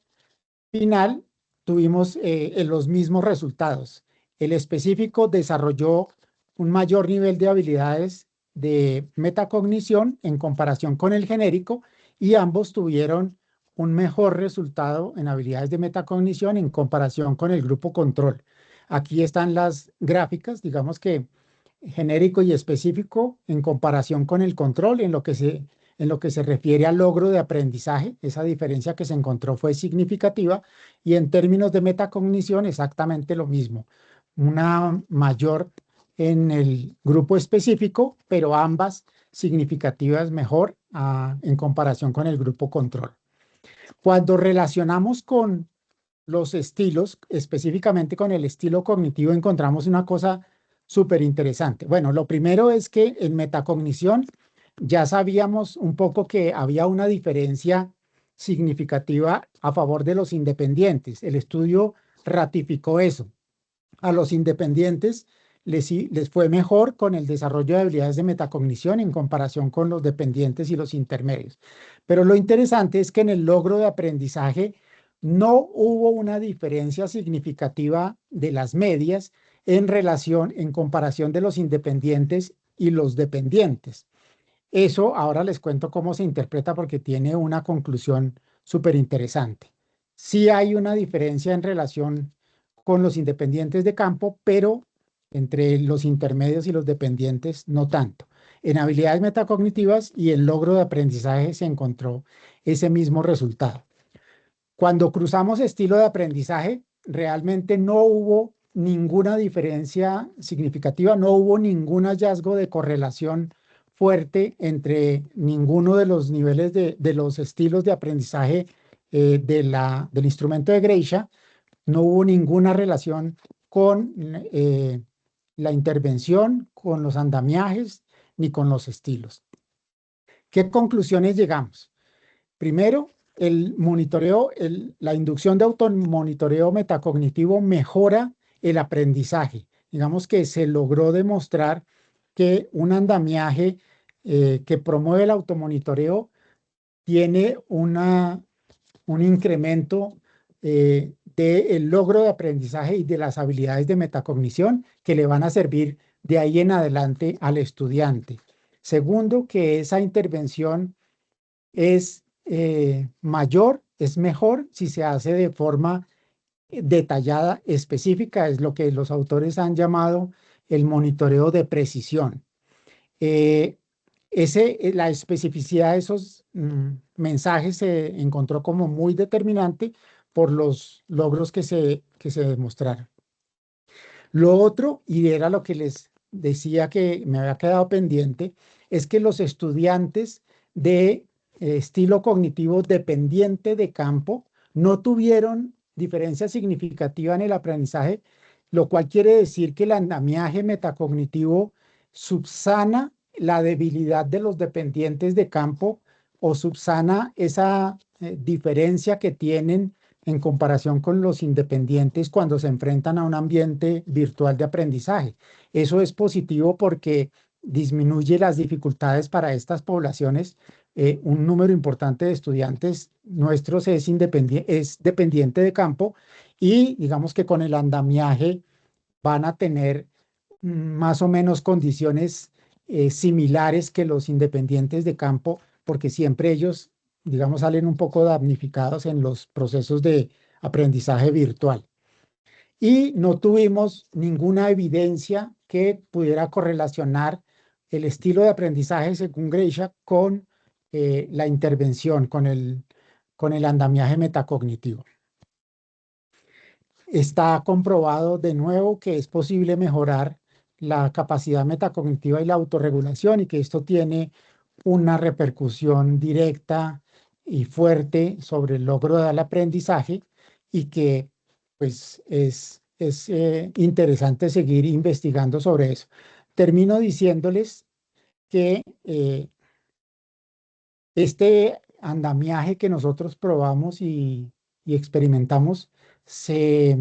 final tuvimos los mismos resultados. El específico desarrolló un mayor nivel de habilidades de metacognición en comparación con el genérico y ambos tuvieron un mejor resultado en habilidades de metacognición en comparación con el grupo control. Aquí están las gráficas, digamos que genérico y específico en comparación con el control en lo que se refiere al logro de aprendizaje. Esa diferencia que se encontró fue significativa y en términos de metacognición exactamente lo mismo. Una mayor en el grupo específico, pero ambas significativas mejor en comparación con el grupo control. Cuando relacionamos con los estilos, específicamente con el estilo cognitivo, encontramos una cosa súper interesante. Bueno, lo primero es que en metacognición ya sabíamos un poco que había una diferencia significativa a favor de los independientes. El estudio ratificó eso. A los independientes les fue mejor con el desarrollo de habilidades de metacognición en comparación con los dependientes y los intermedios. Pero lo interesante es que en el logro de aprendizaje no hubo una diferencia significativa de las medias en comparación de los independientes y los dependientes. Eso ahora les cuento cómo se interpreta porque tiene una conclusión súper interesante. Sí hay una diferencia en relación con los independientes de campo, pero entre los intermedios y los dependientes no tanto. En habilidades metacognitivas y en logro de aprendizaje se encontró ese mismo resultado. Cuando cruzamos estilo de aprendizaje, realmente no hubo ninguna diferencia significativa, no hubo ningún hallazgo de correlación fuerte entre ninguno de los niveles de los estilos de aprendizaje del instrumento de Greicha. No hubo ninguna relación con la intervención, con los andamiajes, ni con los estilos. ¿Qué conclusiones llegamos? Primero, el monitoreo, la inducción de automonitoreo metacognitivo mejora el aprendizaje. Digamos que se logró demostrar que un andamiaje que promueve el automonitoreo tiene un incremento del logro de aprendizaje y de las habilidades de metacognición que le van a servir de ahí en adelante al estudiante. Segundo, que esa intervención es mayor, es mejor si se hace de forma detallada, específica, es lo que los autores han llamado el monitoreo de precisión. La especificidad de esos mensajes se encontró como muy determinante por los logros que se demostraron. Lo otro, y era lo que les decía que me había quedado pendiente, es que los estudiantes de estilo cognitivo dependiente de campo no tuvieron diferencia significativa en el aprendizaje, lo cual quiere decir que el andamiaje metacognitivo subsana la debilidad de los dependientes de campo o subsana esa diferencia que tienen en comparación con los independientes cuando se enfrentan a un ambiente virtual de aprendizaje. Eso es positivo porque disminuye las dificultades para estas poblaciones. Un número importante de estudiantes nuestros es dependiente de campo y digamos que con el andamiaje van a tener más o menos condiciones similares que los independientes de campo, porque siempre ellos, digamos, salen un poco damnificados en los procesos de aprendizaje virtual. Y no tuvimos ninguna evidencia que pudiera correlacionar el estilo de aprendizaje según Greicha con la intervención, con el andamiaje metacognitivo. Está comprobado de nuevo que es posible mejorar la capacidad metacognitiva y la autorregulación y que esto tiene una repercusión directa y fuerte sobre el logro del aprendizaje y que pues es interesante seguir investigando sobre eso. Termino diciéndoles que este andamiaje que nosotros probamos y experimentamos se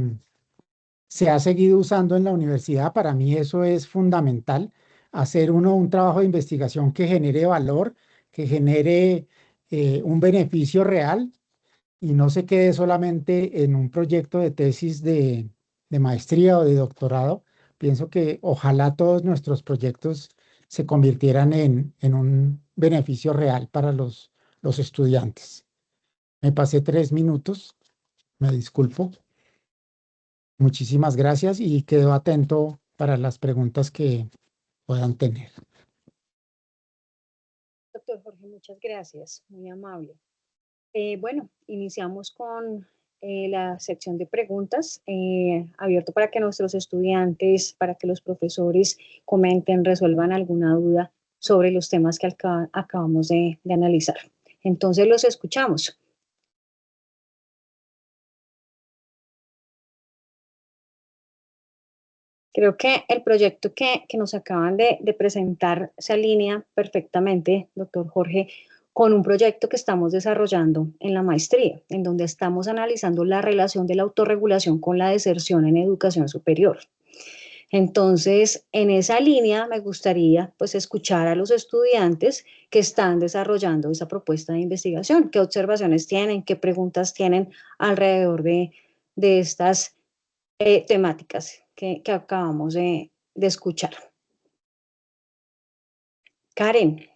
ha seguido usando en la universidad. Para mí eso es fundamental, hacer un trabajo de investigación que genere valor, que genere un beneficio real y no se quede solamente en un proyecto de tesis de maestría o de doctorado. Pienso que ojalá todos nuestros proyectos se convirtieran en un beneficio real para los estudiantes. Me pasé 3 minutos, me disculpo. Muchísimas gracias y quedo atento para las preguntas que puedan tener. Doctor Jorge, muchas gracias, muy amable. Bueno, iniciamos con la sección de preguntas, abierto para que nuestros estudiantes, para que los profesores comenten, resuelvan alguna duda sobre los temas que acabamos de analizar. Entonces los escuchamos. Creo que el proyecto que nos acaban de presentar se alinea perfectamente, doctor Jorge, con un proyecto que estamos desarrollando en la maestría, en donde estamos analizando la relación de la autorregulación con la deserción en educación superior. Entonces, en esa línea me gustaría pues escuchar a los estudiantes que están desarrollando esa propuesta de investigación, qué observaciones tienen, qué preguntas tienen alrededor de estas temáticas que acabamos de escuchar. Karen,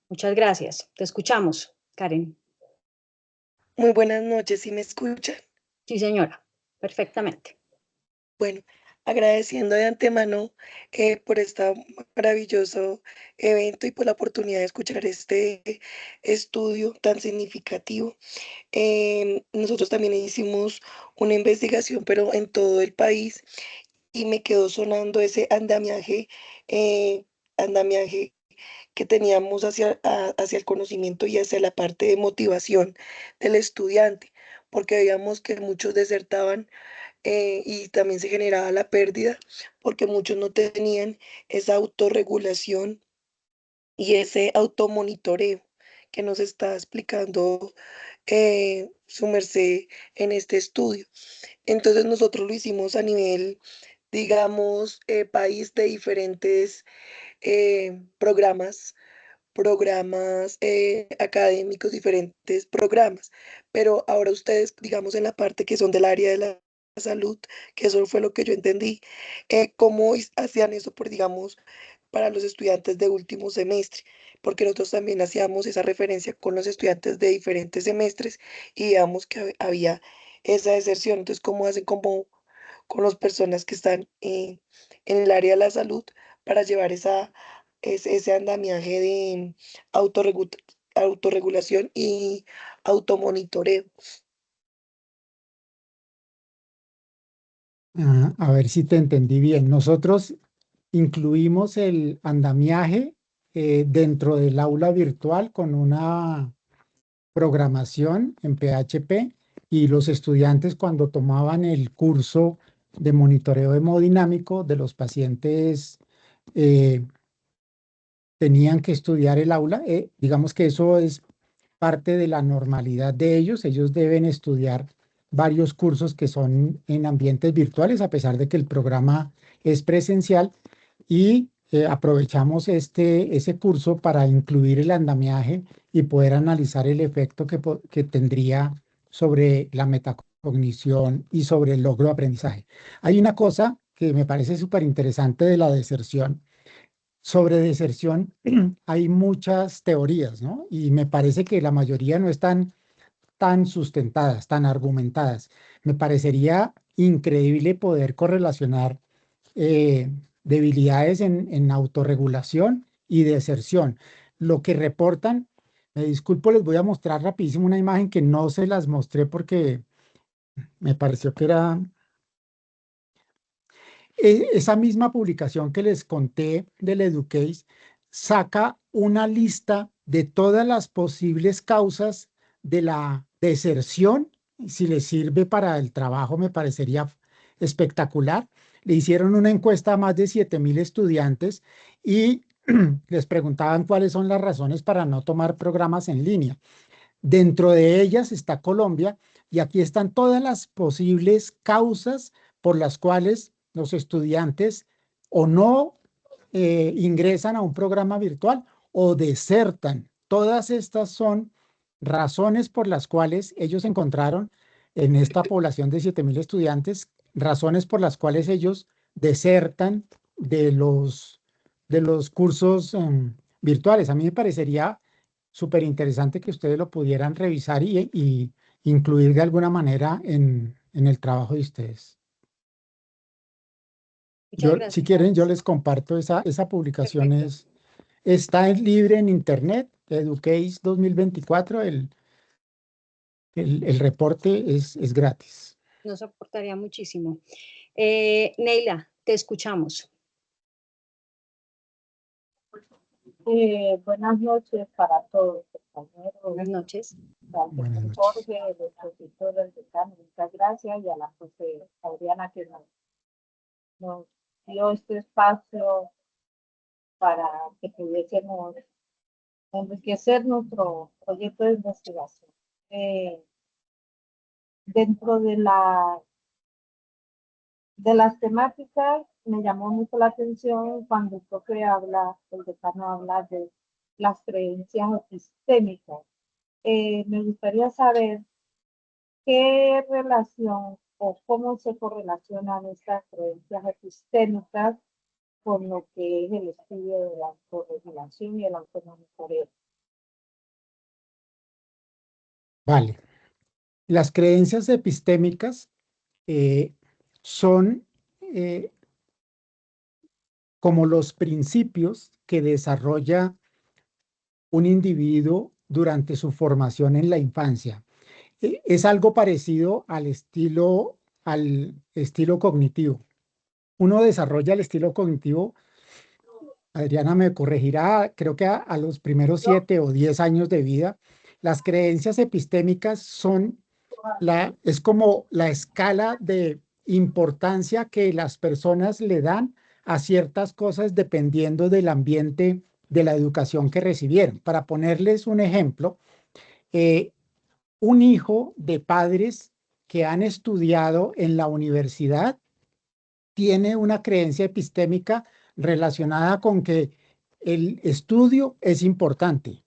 muchas gracias. Te escuchamos, Karen. Muy buenas noches, ¿sí me escuchan? Sí, señora, perfectamente. Bueno, agradeciendo de antemano por este maravilloso evento y por la oportunidad de escuchar este estudio tan significativo. Nosotros también hicimos una investigación, pero en todo el país, y me quedó sonando ese andamiaje que teníamos hacia el conocimiento y hacia la parte de motivación del estudiante, porque veíamos que muchos desertaban y también se generaba la pérdida porque muchos no tenían esa autorregulación y ese automonitoreo que nos está explicando su merced en este estudio. Entonces nosotros lo hicimos a nivel, digamos, país de diferentes programas académicos, diferentes programas. Pero ahora ustedes, digamos, en la parte que son del área de la salud, que eso fue lo que yo entendí, ¿cómo hacían eso, por, digamos, para los estudiantes de último semestre? Porque nosotros también hacíamos esa referencia con los estudiantes de diferentes semestres y veíamos que había esa deserción. Entonces, ¿cómo hacen como con las personas que están en el área de la salud para llevar ese andamiaje de autorregu- autorregulación y automonitoreo? A ver si te entendí bien. Nosotros incluimos el andamiaje dentro del aula virtual con una programación en PHP y los estudiantes cuando tomaban el curso de monitoreo hemodinámico de los pacientes eh, tenían que estudiar el aula. Digamos que eso es parte de la normalidad de ellos. Ellos deben estudiar varios cursos que son en ambientes virtuales, a pesar de que el programa es presencial, y aprovechamos ese curso para incluir el andamiaje y poder analizar el efecto que tendría sobre la metacognición y sobre el logro de aprendizaje. Hay una cosa que me parece súper interesante de la deserción. Sobre deserción hay muchas teorías, ¿no? Y me parece que la mayoría no están tan sustentadas, tan argumentadas. Me parecería increíble poder correlacionar eh, debilidades en autorregulación y deserción. Lo que reportan, me disculpo, les voy a mostrar rapidísimo una imagen que no se las mostré porque me pareció que era esa misma publicación que les conté del Educase saca una lista de todas las posibles causas de la deserción. Si les sirve para el trabajo, me parecería espectacular. Le hicieron una encuesta a más de 7.000 estudiantes y les preguntaban cuáles son las razones para no tomar programas en línea. Dentro de ellas está Colombia y aquí están todas las posibles causas por las cuales los estudiantes o no ingresan a un programa virtual o desertan. Todas estas son razones por las cuales ellos encontraron en esta población de 7.000 estudiantes, razones por las cuales ellos desertan de los cursos virtuales. A mí me parecería súper interesante que ustedes lo pudieran revisar y incluir de alguna manera en el trabajo de ustedes. Muchas Si quieren, yo gracias. les comparto esa publicación. Perfecto. Está libre en internet, Educase 2024, el reporte es gratis. Nos aportaría muchísimo. Neila, te escuchamos. Buenas noches para todos, compañeros. Buenas noches. Al Buenas doctor noches. Jorge, el profesor del decano, muchas gracias, y a la profesora Adriana que nos dio este espacio para que pudiésemos enriquecer nuestro proyecto de investigación. Dentro de las temáticas, me llamó mucho la atención cuando el profe habla, el decano habla de las creencias epistémicas. Me gustaría saber qué relación o cómo se correlacionan estas creencias epistémicas con lo que es el estudio de la autorregulación y el automonitoreo. Vale. Las creencias epistémicas son como los principios que desarrolla un individuo durante su formación en la infancia. Es algo parecido al estilo cognitivo. Uno desarrolla el estilo cognitivo, Adriana me corregirá, creo que a los primeros 7 o 10 años de vida. Las creencias epistémicas es como la escala de importancia que las personas le dan a ciertas cosas dependiendo del ambiente de la educación que recibieron. Para ponerles un ejemplo, un hijo de padres que han estudiado en la universidad tiene una creencia epistémica relacionada con que el estudio es importante.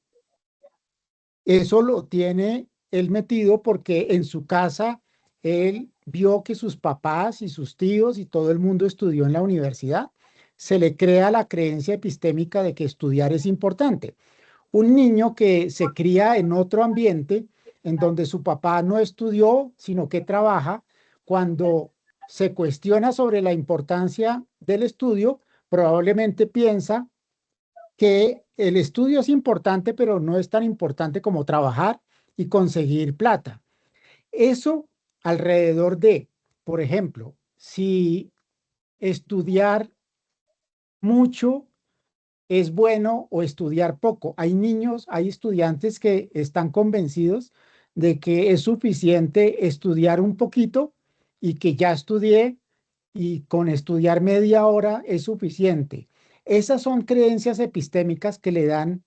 Eso lo tiene él metido porque en su casa él vio que sus papás y sus tíos y todo el mundo estudió en la universidad. Se le crea la creencia epistémica de que estudiar es importante. Un niño que se cría en otro ambiente en donde su papá no estudió, sino que trabaja, cuando se cuestiona sobre la importancia del estudio, probablemente piensa que el estudio es importante, pero no es tan importante como trabajar y conseguir plata. Eso alrededor de, por ejemplo, si estudiar mucho es bueno o estudiar poco. Hay niños, hay estudiantes que están convencidos de que es suficiente estudiar un poquito y que ya estudié y con estudiar media hora es suficiente. Esas son creencias epistémicas que le dan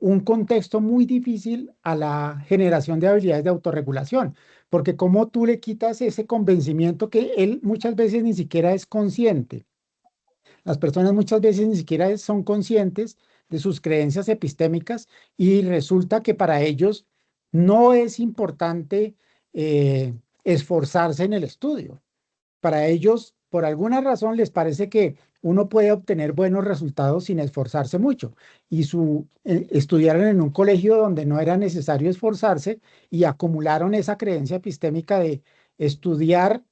un contexto muy difícil a la generación de habilidades de autorregulación, porque como tú le quitas ese convencimiento que él muchas veces ni siquiera es consciente. Las personas muchas veces ni siquiera son conscientes de sus creencias epistémicas y resulta que para ellos no es importante esforzarse en el estudio. Para ellos, por alguna razón, les parece que uno puede obtener buenos resultados sin esforzarse mucho. Y estudiaron en un colegio donde no era necesario esforzarse y acumularon esa creencia epistémica de estudiar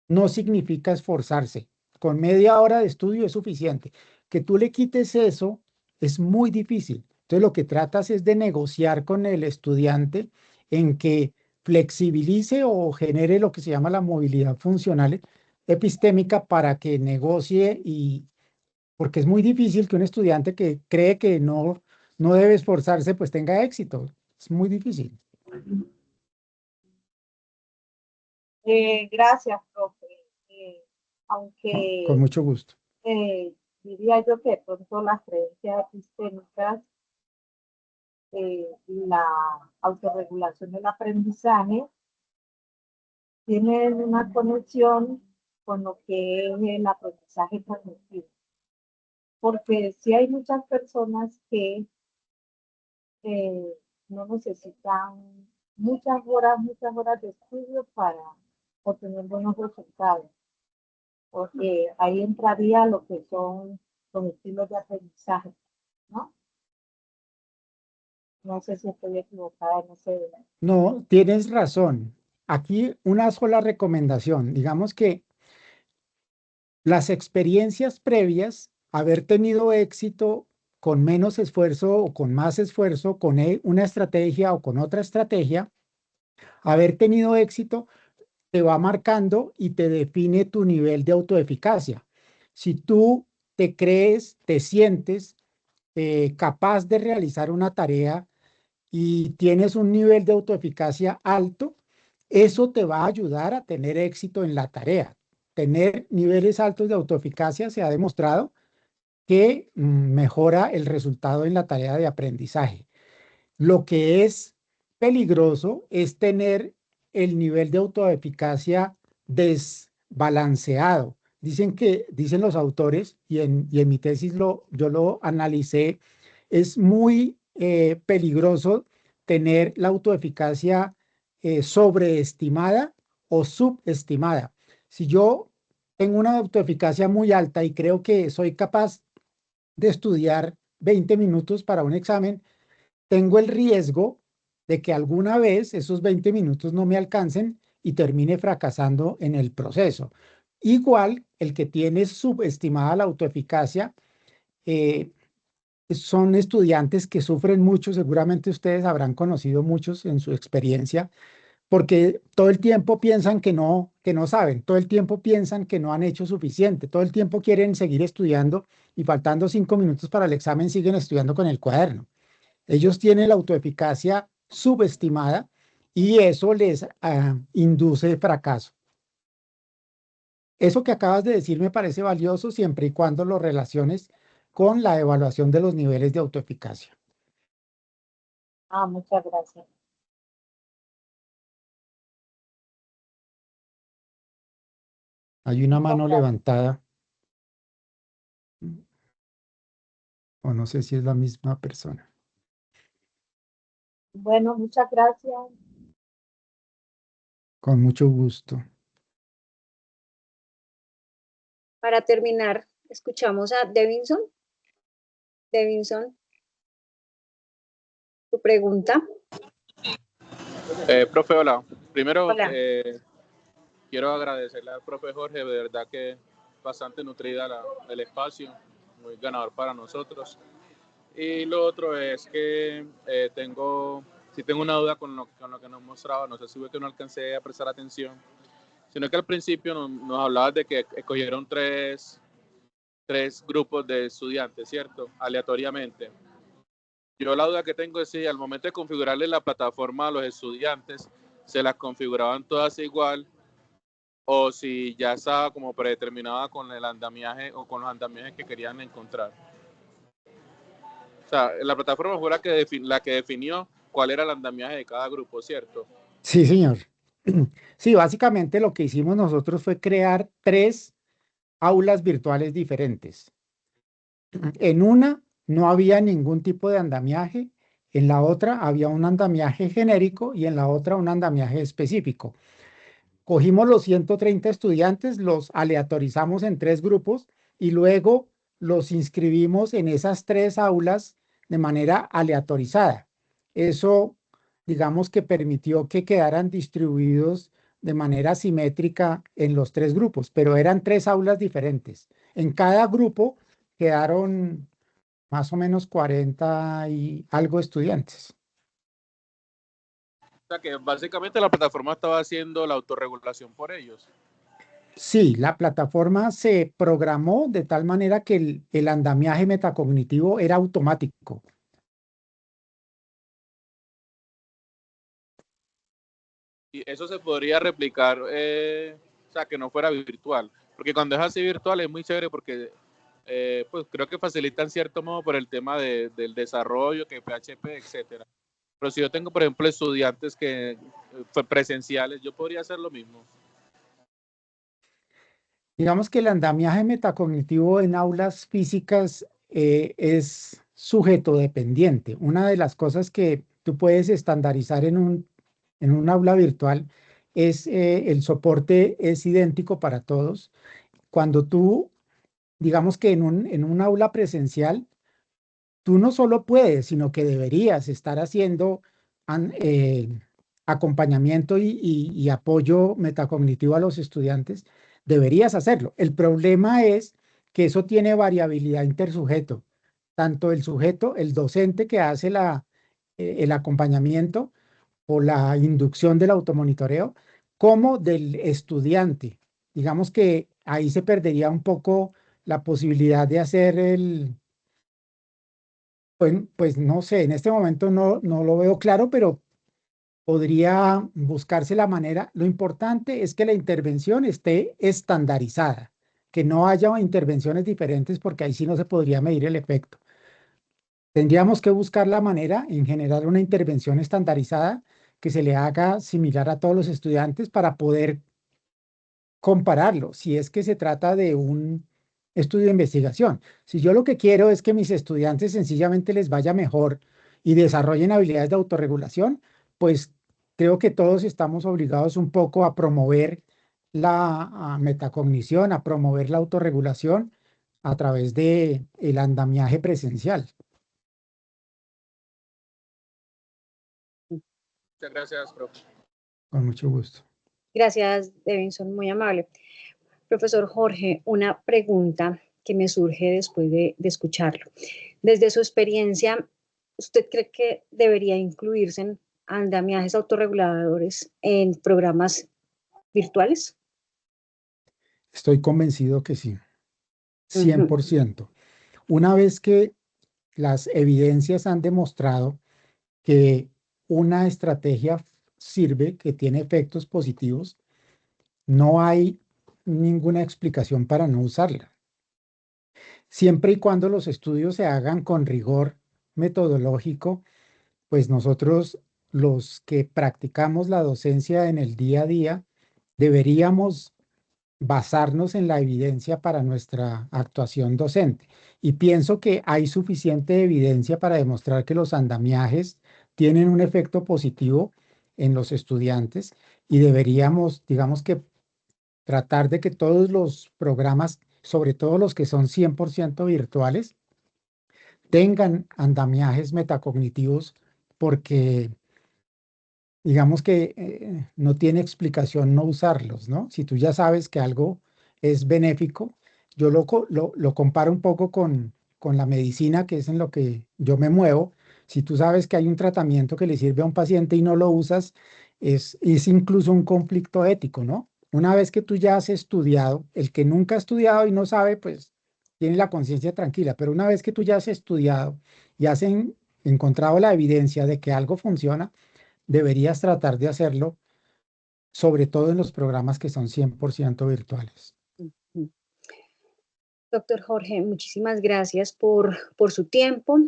no significa esforzarse. Con media hora de estudio es suficiente. Que tú le quites eso es muy difícil. Entonces lo que tratas es de negociar con el estudiante en que flexibilice o genere lo que se llama la movilidad funcional epistémica para que negocie porque es muy difícil que un estudiante que cree que no debe esforzarse pues tenga éxito. Es muy difícil. Gracias, profe. Con Aunque mucho gusto. diría yo que de pronto las creencias epistémicas y la autorregulación del aprendizaje tienen una conexión con lo que es el aprendizaje cognitivo. Porque sí hay muchas personas que no necesitan muchas horas de estudio para obtener buenos resultados. Porque ahí entraría lo que son los estilos de aprendizaje, ¿no? No sé si estoy equivocada en ese. No, tienes razón. Aquí una sola recomendación. Digamos que las experiencias previas, haber tenido éxito con menos esfuerzo o con más esfuerzo, con una estrategia o con otra estrategia, haber tenido éxito te va marcando y te define tu nivel de autoeficacia. Si tú te crees, te sientes capaz de realizar una tarea y tienes un nivel de autoeficacia alto, eso te va a ayudar a tener éxito en la tarea. Tener niveles altos de autoeficacia se ha demostrado que mejora el resultado en la tarea de aprendizaje. Lo que es peligroso es tener el nivel de autoeficacia desbalanceado. Dicen los autores, y en mi tesis yo lo analicé, es muy peligroso tener la autoeficacia sobreestimada o subestimada. Si yo tengo una autoeficacia muy alta y creo que soy capaz de estudiar 20 minutos para un examen, tengo el riesgo de que alguna vez esos 20 minutos no me alcancen y termine fracasando en el proceso. Igual, el que tiene subestimada la autoeficacia, son estudiantes que sufren mucho, seguramente ustedes habrán conocido muchos en su experiencia, porque todo el tiempo piensan que no saben, todo el tiempo piensan que no han hecho suficiente, todo el tiempo quieren seguir estudiando y faltando 5 minutos para el examen siguen estudiando con el cuaderno. Ellos tienen la autoeficacia subestimada y eso les induce fracaso. Eso que acabas de decir me parece valioso siempre y cuando lo relaciones con la evaluación de los niveles de autoeficacia. Ah, muchas gracias. Hay una mano Ok. levantada, o no sé si es la misma persona. Bueno, muchas gracias. Con mucho gusto. Para terminar, escuchamos a Devinson. Devinson, tu pregunta. Profe, hola. Primero, Hola. quiero agradecerle al profe Jorge, de verdad que bastante nutrida el espacio, muy ganador para nosotros. Y lo otro es que sí tengo una duda con lo que nos mostraba, no sé si fue que no alcancé a prestar atención, sino que al principio nos hablabas de que escogieron tres grupos de estudiantes, ¿cierto? Aleatoriamente. Yo la duda que tengo es si al momento de configurarle la plataforma a los estudiantes, se las configuraban todas igual o si ya estaba como predeterminada con el andamiaje o con los andamiajes que querían encontrar. O sea, la plataforma fue la que definió cuál era el andamiaje de cada grupo, ¿cierto? Sí, señor. Sí, básicamente lo que hicimos nosotros fue crear 3 aulas virtuales diferentes. En una no había ningún tipo de andamiaje, en la otra había un andamiaje genérico y en la otra un andamiaje específico. Cogimos los 130 estudiantes, los aleatorizamos en 3 grupos y luego los inscribimos en esas 3 aulas de manera aleatorizada. Eso, digamos que permitió que quedaran distribuidos de manera simétrica en los 3 grupos, pero eran 3 aulas diferentes. En cada grupo quedaron más o menos 40 y algo estudiantes. O sea, que básicamente la plataforma estaba haciendo la autorregulación por ellos. Sí, la plataforma se programó de tal manera que el andamiaje metacognitivo era automático. Y eso se podría replicar, o sea, que no fuera virtual. Porque cuando es así virtual es muy chévere porque pues creo que facilita en cierto modo por el tema del desarrollo, que PHP, etcétera. Pero si yo tengo, por ejemplo, estudiantes que presenciales, yo podría hacer lo mismo. Digamos que el andamiaje metacognitivo en aulas físicas es sujeto dependiente. Una de las cosas que tú puedes estandarizar en un aula virtual es el soporte es idéntico para todos. Cuando tú, digamos que en un aula presencial, tú no solo puedes, sino que deberías estar haciendo acompañamiento y apoyo metacognitivo a los estudiantes, deberías hacerlo. El problema es que eso tiene variabilidad intersujeto. Tanto el sujeto, el docente que hace el acompañamiento o la inducción del automonitoreo, como del estudiante. Digamos que ahí se perdería un poco la posibilidad de hacer pues no sé, en este momento no lo veo claro, pero podría buscarse la manera. Lo importante es que la intervención esté estandarizada, que no haya intervenciones diferentes porque ahí sí no se podría medir el efecto. Tendríamos que buscar la manera en generar una intervención estandarizada que se le haga similar a todos los estudiantes para poder compararlo, si es que se trata de un estudio de investigación. Si yo lo que quiero es que mis estudiantes sencillamente les vaya mejor y desarrollen habilidades de autorregulación, pues creo que todos estamos obligados un poco a promover la metacognición, a promover la autorregulación a través de el andamiaje presencial. Muchas gracias, profe. Con mucho gusto. Gracias, Devinson, muy amable. Profesor Jorge, una pregunta que me surge después de escucharlo. Desde su experiencia, ¿usted cree que debería incluirse en andamiajes autorreguladores en programas virtuales? Estoy convencido que sí, Ujú. 100%. Una vez que las evidencias han demostrado que una estrategia sirve, que tiene efectos positivos, no hay ninguna explicación para no usarla. Siempre y cuando los estudios se hagan con rigor metodológico, pues nosotros, los que practicamos la docencia en el día a día, deberíamos basarnos en la evidencia para nuestra actuación docente. Y pienso que hay suficiente evidencia para demostrar que los andamiajes tienen un efecto positivo en los estudiantes y deberíamos, digamos que, tratar de que todos los programas, sobre todo los que son 100% virtuales, tengan andamiajes metacognitivos, porque digamos que no tiene explicación no usarlos, ¿no? Si tú ya sabes que algo es benéfico, yo lo comparo un poco con la medicina, que es en lo que yo me muevo. Si tú sabes que hay un tratamiento que le sirve a un paciente y no lo usas, es incluso un conflicto ético, ¿no? Una vez que tú ya has estudiado, el que nunca ha estudiado y no sabe, pues tiene la conciencia tranquila, pero una vez que tú ya has estudiado y has encontrado la evidencia de que algo funciona, deberías tratar de hacerlo, sobre todo en los programas que son 100% virtuales. Ujú. Doctor Jorge, muchísimas gracias por su tiempo.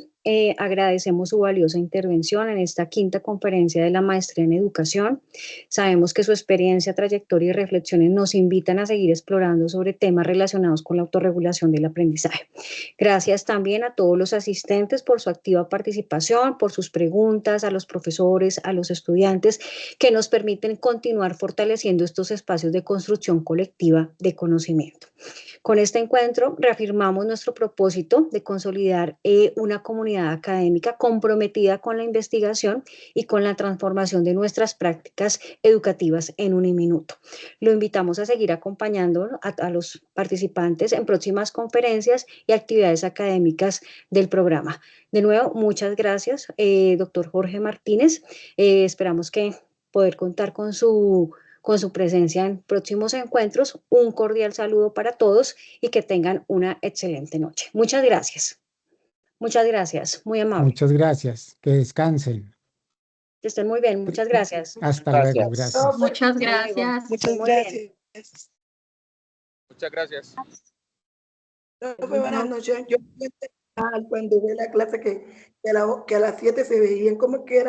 Agradecemos su valiosa intervención en esta quinta conferencia de la Maestría en Educación. Sabemos que su experiencia, trayectoria y reflexiones nos invitan a seguir explorando sobre temas relacionados con la autorregulación del aprendizaje. Gracias también a todos los asistentes por su activa participación, por sus preguntas, a los profesores, a los estudiantes, que nos permiten continuar fortaleciendo estos espacios de construcción colectiva de conocimiento. Con este encuentro reafirmamos nuestro propósito de consolidar una comunidad académica comprometida con la investigación y con la transformación de nuestras prácticas educativas en un minuto. Lo invitamos a seguir acompañando a los participantes en próximas conferencias y actividades académicas del programa. De nuevo, muchas gracias, doctor Jorge Martínez. Esperamos que poder contar con su presencia en próximos encuentros. Un cordial saludo para todos y que tengan una excelente noche. Muchas gracias. Muchas gracias. Muy amable. Muchas gracias. Que descansen. Que estén muy bien. Muchas gracias. Hasta luego. Gracias. Gracias. Muchas Hasta luego. gracias. Muchas Muy bien. gracias. Muchas gracias. Profe, buenas noches. Yo cuando vi la clase que a las 7 se veían como que era